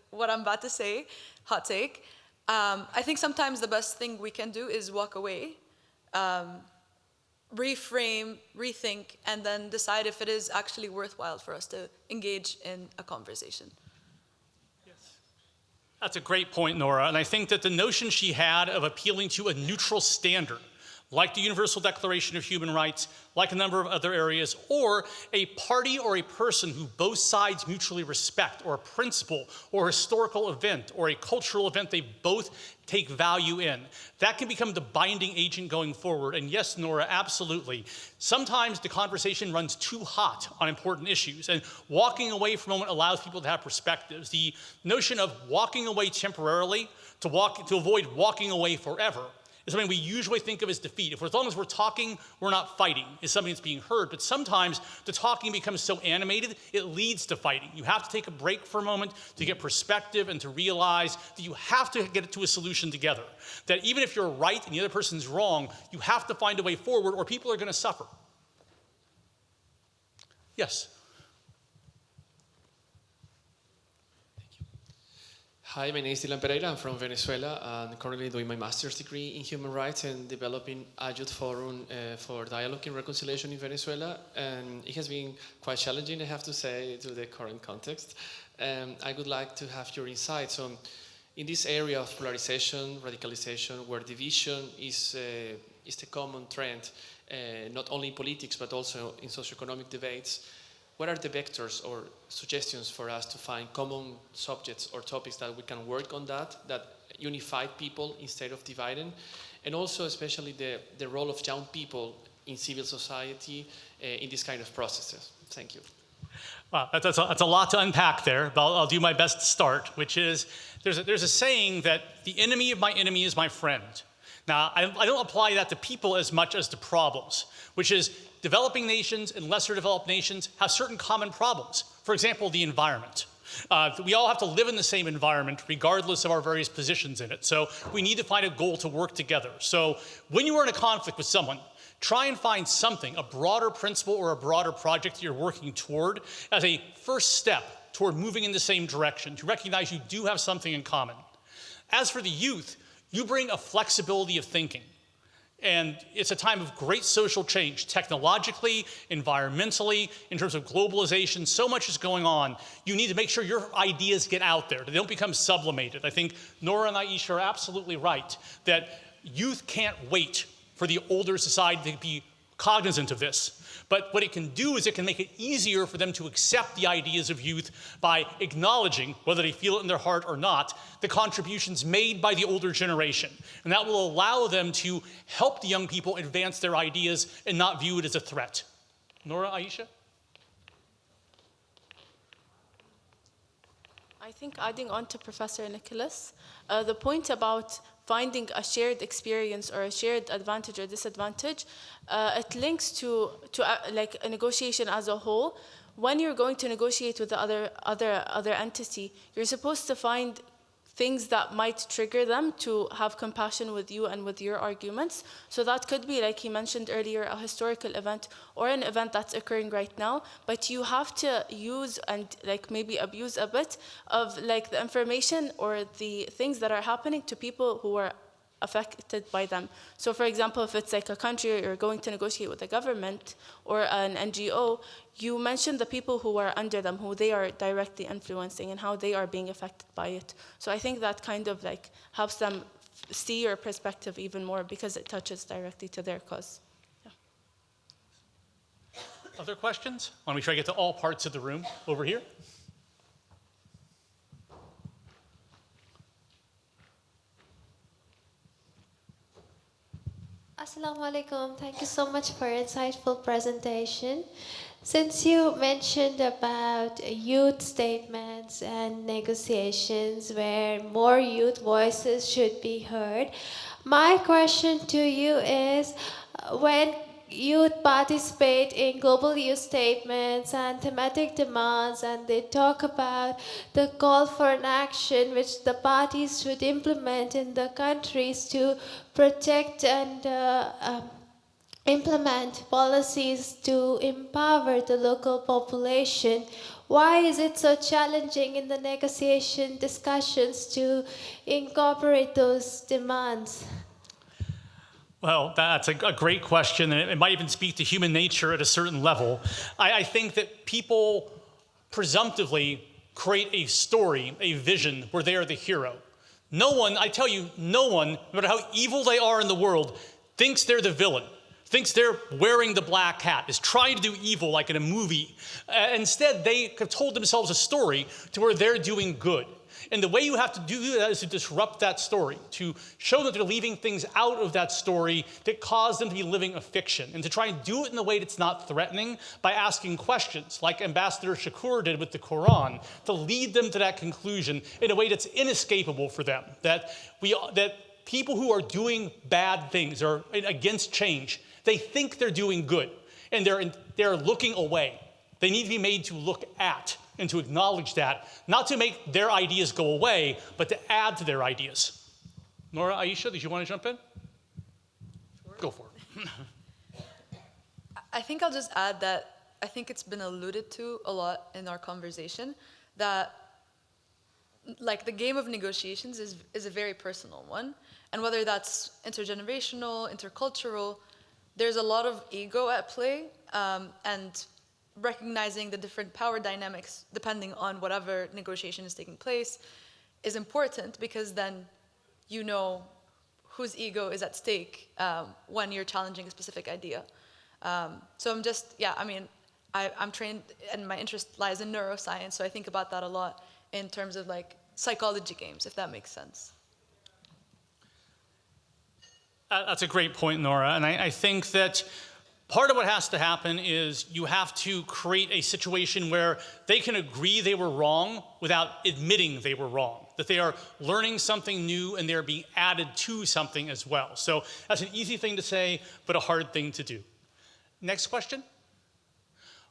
what I'm about to say, hot take, I think sometimes the best thing we can do is walk away, reframe, rethink, and then decide if it is actually worthwhile for us to engage in a conversation. That's a great point, Nora. And I think that the notion she had of appealing to a neutral standard, like the Universal Declaration of Human Rights, like a number of other areas, or a party or a person who both sides mutually respect, or a principle, or a historical event, or a cultural event they both take value in. That can become the binding agent going forward. And yes, Nora, absolutely. Sometimes the conversation runs too hot on important issues, and walking away for a moment allows people to have perspectives. The notion of walking away temporarily to avoid walking away forever is something we usually think of as defeat. As long as we're talking, we're not fighting, is something that's being heard. But sometimes the talking becomes so animated, it leads to fighting. You have to take a break for a moment to get perspective and to realize that you have to get to a solution together. That even if you're right and the other person's wrong, you have to find a way forward or people are going to suffer. Yes? Hi, my name is Dylan Pereira. I'm from Venezuela and currently doing my master's degree in human rights and developing a youth forum for dialogue and reconciliation in Venezuela. And it has been quite challenging, I have to say, to the current context. I would like to have your insights on, in this area of polarization, radicalization, where division is the common trend, not only in politics, but also in socioeconomic debates. What are the vectors or suggestions for us to find common subjects or topics that we can work on that unify people instead of dividing? And also especially the role of young people in civil society in this kind of processes. Thank you. Wow, that's a lot to unpack there, but I'll do my best to start, which is there's a saying that the enemy of my enemy is my friend. Now, I don't apply that to people as much as to problems, which is developing nations and lesser developed nations have certain common problems. For example, the environment. We all have to live in the same environment regardless of our various positions in it. So we need to find a goal to work together. So when you are in a conflict with someone, try and find something, a broader principle or a broader project that you're working toward as a first step toward moving in the same direction, to recognize you do have something in common. As for the youth, you bring a flexibility of thinking. And it's a time of great social change, technologically, environmentally, in terms of globalization. So much is going on. You need to make sure your ideas get out there, that they don't become sublimated. I think Nora and Aisha are absolutely right, that youth can't wait for the older society to be cognizant of this. But what it can do is it can make it easier for them to accept the ideas of youth by acknowledging, whether they feel it in their heart or not, the contributions made by the older generation. And that will allow them to help the young people advance their ideas and not view it as a threat. Nora, Aisha? I think adding on to Professor Nicholas, the point about finding a shared experience or a shared advantage or disadvantage, it links to like a negotiation as a whole. When you're going to negotiate with the other entity, you're supposed to find things that might trigger them to have compassion with you and with your arguments. So that could be, like he mentioned earlier, a historical event or an event that's occurring right now, but you have to use and like maybe abuse a bit of like the information or the things that are happening to people who are affected by them. So for example, if it's like a country you're going to negotiate with a government or an NGO, you mentioned the people who are under them, who they are directly influencing and how they are being affected by it. So I think that kind of like helps them see your perspective even more because it touches directly to their cause. Yeah. Other questions? Why don't we try to get to all parts of the room over here? Assalamu alaikum. Thank you so much for your insightful presentation. Since you mentioned about youth statements and negotiations where more youth voices should be heard, my question to you is, when youth participate in global youth statements and thematic demands, and they talk about the call for an action which the parties should implement in the countries to protect and implement policies to empower the local population. Why is it so challenging in the negotiation discussions to incorporate those demands? Well, that's a great question, and it might even speak to human nature at a certain level. I think that people presumptively create a story, a vision, where they are the hero. No one, I tell you, no one, no matter how evil they are in the world, thinks they're the villain, thinks they're wearing the black hat, is trying to do evil like in a movie. Instead, they have told themselves a story to where they're doing good. And the way you have to do that is to disrupt that story, to show that they're leaving things out of that story that cause them to be living a fiction, and to try and do it in a way that's not threatening by asking questions, like Ambassador Shakur did with the Quran, to lead them to that conclusion in a way that's inescapable for them, that people who are doing bad things or against change, they think they're doing good, and they're looking away. They need to be made to look at and to acknowledge that, not to make their ideas go away, but to add to their ideas. Nora, Aisha, did you want to jump in? Sure. Go for it. I think I'll just add that I think it's been alluded to a lot in our conversation that like the game of negotiations is a very personal one. And whether that's intergenerational, intercultural, there's a lot of ego at play, and recognizing the different power dynamics depending on whatever negotiation is taking place is important, because then you know whose ego is at stake when you're challenging a specific idea. So I'm just, I'm trained and my interest lies in neuroscience, so I think about that a lot in terms of like psychology games, if that makes sense. That's a great point, Nora, and I think that part of what has to happen is you have to create a situation where they can agree they were wrong without admitting they were wrong, that they are learning something new and they're being added to something as well. So that's an easy thing to say, but a hard thing to do. Next question.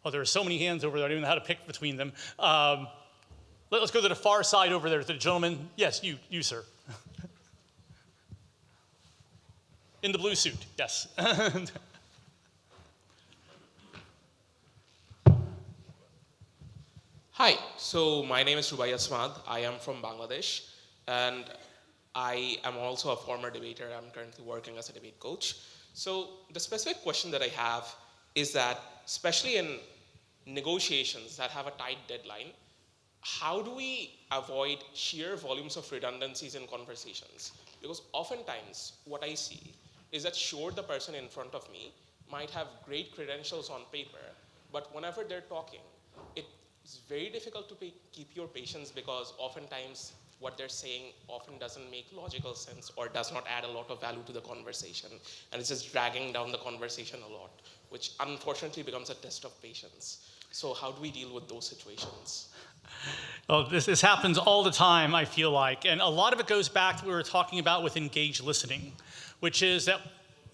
Oh, there are so many hands over there, I don't even know how to pick between them. Let's go to the far side over there, to the gentleman. Yes, you, sir. In the blue suit, yes. Hi, so my name is Rubai Asmad. I am from Bangladesh, and I am also a former debater. I'm currently working as a debate coach. So the specific question that I have is that, especially in negotiations that have a tight deadline, how do we avoid sheer volumes of redundancies in conversations? Because oftentimes what I see is that sure, the person in front of me might have great credentials on paper, but whenever they're talking, it's very difficult to keep your patience, because oftentimes what they're saying often doesn't make logical sense or does not add a lot of value to the conversation. And it's just dragging down the conversation a lot, which unfortunately becomes a test of patience. So how do we deal with those situations? Well, this happens all the time, I feel like. And a lot of it goes back to what we were talking about with engaged listening, which is that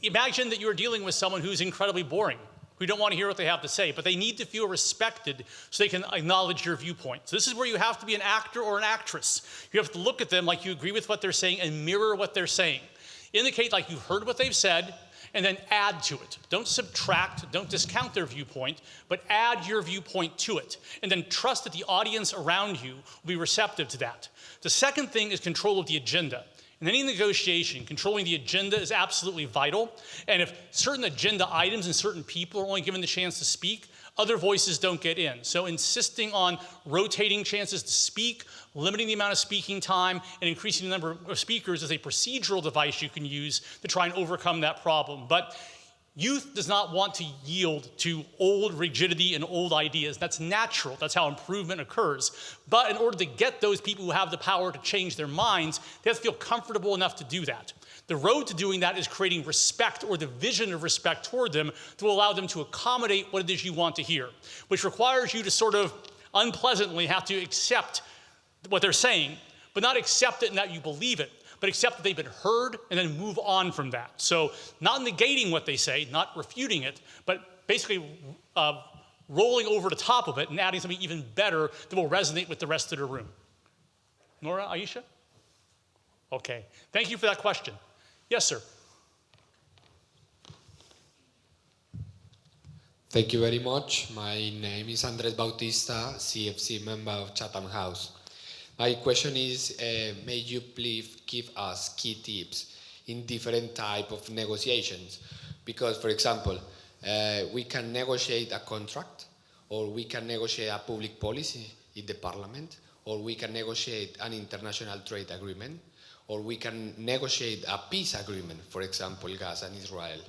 imagine that you're dealing with someone who's incredibly boring, who don't want to hear what they have to say, but they need to feel respected so they can acknowledge your viewpoint. So this is where you have to be an actor or an actress. You have to look at them like you agree with what they're saying and mirror what they're saying. Indicate like you've heard what they've said, and then add to it. Don't subtract, don't discount their viewpoint, but add your viewpoint to it. And then trust that the audience around you will be receptive to that. The second thing is control of the agenda. In any negotiation, controlling the agenda is absolutely vital. And if certain agenda items and certain people are only given the chance to speak, other voices don't get in. So insisting on rotating chances to speak, limiting the amount of speaking time, and increasing the number of speakers is a procedural device you can use to try and overcome that problem. But youth does not want to yield to old rigidity and old ideas. That's natural. That's how improvement occurs. But in order to get those people who have the power to change their minds, they have to feel comfortable enough to do that. The road to doing that is creating respect, or the vision of respect toward them, to allow them to accommodate what it is you want to hear, which requires you to sort of unpleasantly have to accept what they're saying, but not accept it in that you believe it, but accept that they've been heard and then move on from that. So not negating what they say, not refuting it, but basically rolling over the top of it and adding something even better that will resonate with the rest of the room. Nora, Aisha? Okay, thank you for that question. Yes, sir. Thank you very much. My name is Andres Bautista, CFC member of Chatham House. My question is, may you please give us key tips in different type of negotiations? Because, for example, we can negotiate a contract, or we can negotiate a public policy in the parliament, or we can negotiate an international trade agreement, or we can negotiate a peace agreement, for example, Gaza and Israel.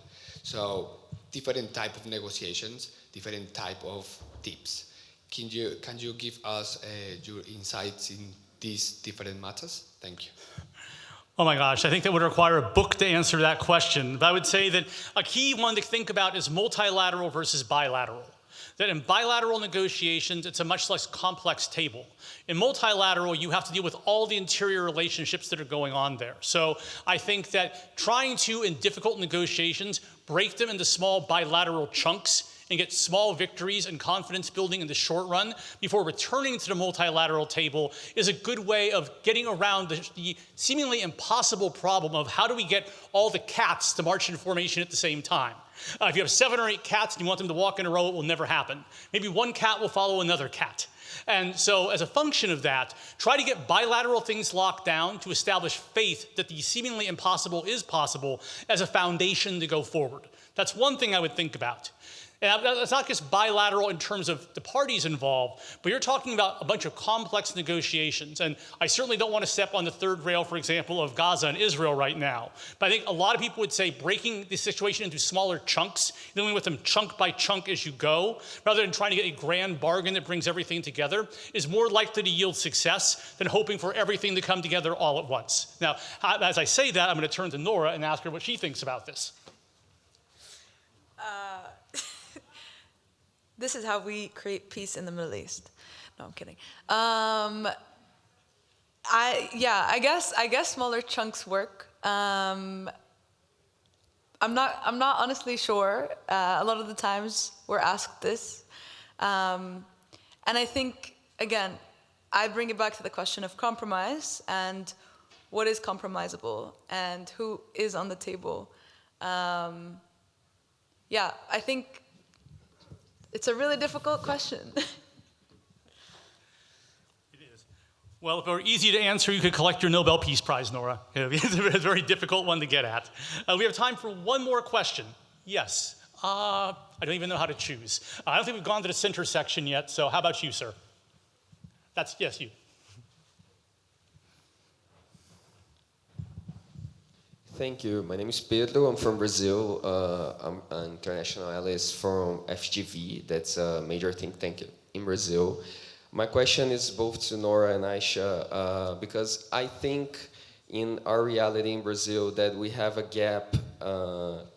So different type of negotiations, different type of tips. Can you give us your insights in these different matters? Thank you. Oh my gosh, I think that would require a book to answer that question. But I would say that a key one to think about is multilateral versus bilateral. That in bilateral negotiations, it's a much less complex table. In multilateral, you have to deal with all the interior relationships that are going on there. So I think that trying to, in difficult negotiations, break them into small bilateral chunks and get small victories and confidence building in the short run before returning to the multilateral table is a good way of getting around the seemingly impossible problem of how do we get all the cats to march in formation at the same time. If you have 7 or 8 cats and you want them to walk in a row, it will never happen. Maybe one cat will follow another cat. And so as a function of that, try to get bilateral things locked down to establish faith that the seemingly impossible is possible as a foundation to go forward. That's one thing I would think about. And that's not just bilateral in terms of the parties involved, but you're talking about a bunch of complex negotiations. And I certainly don't want to step on the third rail, for example, of Gaza and Israel right now. But I think a lot of people would say breaking the situation into smaller chunks, dealing with them chunk by chunk as you go, rather than trying to get a grand bargain that brings everything together, is more likely to yield success than hoping for everything to come together all at once. Now, as I say that, I'm going to turn to Nora and ask her what she thinks about this. This is how we create peace in the Middle East. No, I'm kidding. I guess smaller chunks work. I'm not honestly sure. A lot of the times we're asked this, and I think again, I bring it back to the question of compromise and what is compromisable and who is on the table. I think. It's a really difficult question. It is. Well, if it were easy to answer, you could collect your Nobel Peace Prize, Nora. It's a very difficult one to get at. We have time for one more question. Yes. I don't even know how to choose. I don't think we've gone to the center section yet, so how about you, sir? Yes, you. Thank you. My name is Pedro. I'm from Brazil. I'm an international analyst from FGV. That's a major think tank in Brazil. My question is both to Nora and Aisha, because I think in our reality in Brazil that we have a gap.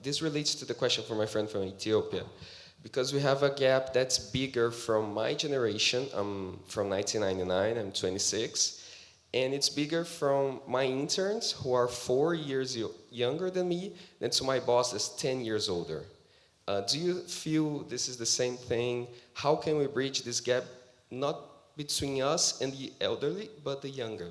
This relates to the question from my friend from Ethiopia, because we have a gap that's bigger from my generation. I'm from 1999. I'm 26. And it's bigger from my interns, who are 4 years younger than me, than to my boss that's 10 years older. Do you feel this is the same thing? How can we bridge this gap, not between us and the elderly, but the younger?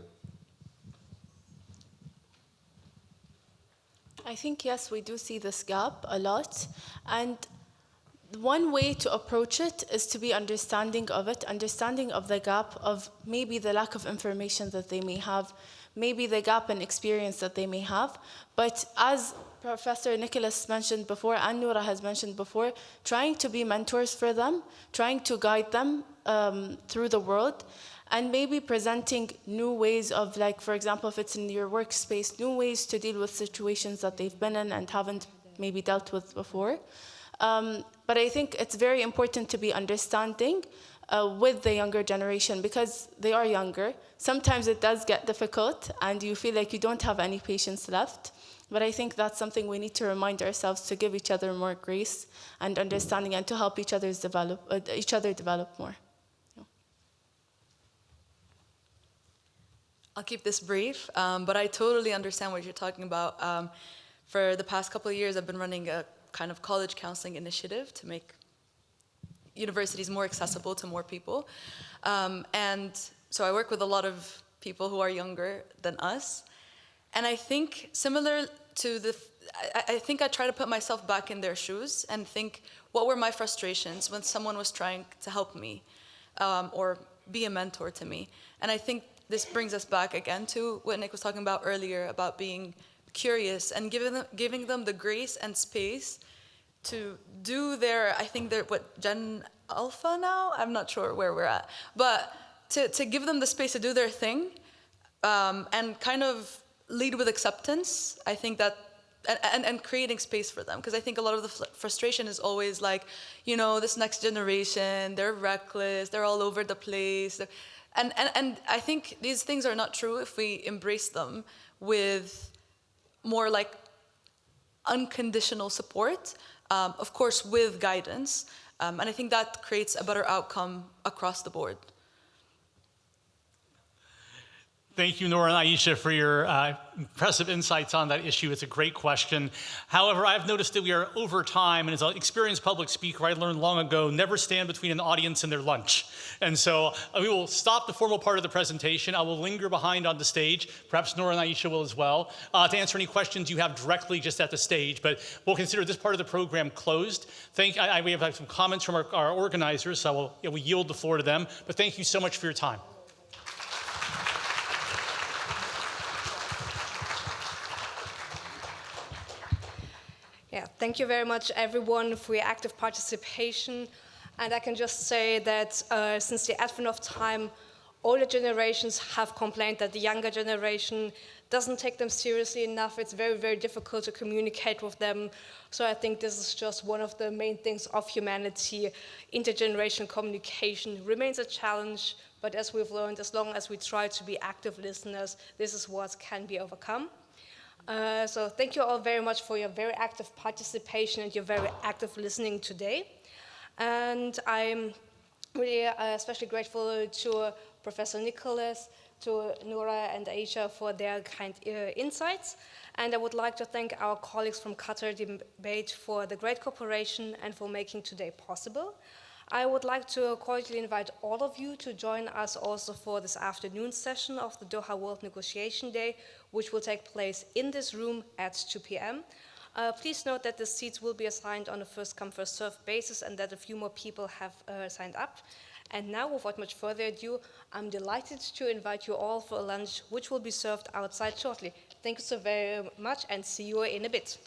I think, yes, we do see this gap a lot. And one way to approach it is to be understanding of it, understanding of the gap of maybe the lack of information that they may have, maybe the gap in experience that they may have. But as Professor Nicholas mentioned before, and Noura has mentioned before, trying to be mentors for them, trying to guide them through the world, and maybe presenting new ways of, like, for example, if it's in your workspace, new ways to deal with situations that they've been in and haven't maybe dealt with before. But I think it's very important to be understanding with the younger generation, because they are younger. Sometimes it does get difficult and you feel like you don't have any patience left. But I think that's something we need to remind ourselves, to give each other more grace and understanding, and to help each other develop more. I'll keep this brief, but I totally understand what you're talking about. For the past couple of years, I've been running a kind of college counseling initiative to make universities more accessible to more people. And so I work with a lot of people who are younger than us. And I think similar to I think I try to put myself back in their shoes and think, what were my frustrations when someone was trying to help me or be a mentor to me? And I think this brings us back again to what Nick was talking about earlier, about being curious and giving them the grace and space to do their, I think they're Gen Alpha now? I'm not sure where we're at. But to give them the space to do their thing and kind of lead with acceptance. I think that, and creating space for them, because I think a lot of the frustration is always like, this next generation, they're reckless, they're all over the place. And I think these things are not true if we embrace them with more like unconditional support, of course with guidance, and I think that creates a better outcome across the board. Thank you, Nora and Aisha, for your impressive insights on that issue. It's a great question. However, I've noticed that we are over time, and as an experienced public speaker, I learned long ago, never stand between an audience and their lunch. And so we will stop the formal part of the presentation. I will linger behind on the stage. Perhaps Nora and Aisha will as well, to answer any questions you have directly just at the stage. But we'll consider this part of the program closed. We have some comments from our organizers, so we'll yield the floor to them. But thank you so much for your time. Yeah, thank you very much, everyone, for your active participation. And I can just say that since the advent of time, older generations have complained that the younger generation doesn't take them seriously enough. It's very, very difficult to communicate with them. So I think this is just one of the main things of humanity. Intergenerational communication remains a challenge, but as we've learned, as long as we try to be active listeners, this is what can be overcome. So thank you all very much for your very active participation and your very active listening today. And I'm really especially grateful to Professor Nicholas, to Noura and Aisha for their kind insights. And I would like to thank our colleagues from Qatar Debate for the great cooperation and for making today possible. I would like to cordially invite all of you to join us also for this afternoon session of the Doha World Negotiation Day, which will take place in this room at 2 p.m. Please note that the seats will be assigned on a first-come, first-served basis and that a few more people have signed up. And now, without much further ado, I'm delighted to invite you all for a lunch, which will be served outside shortly. Thank you so very much and see you in a bit.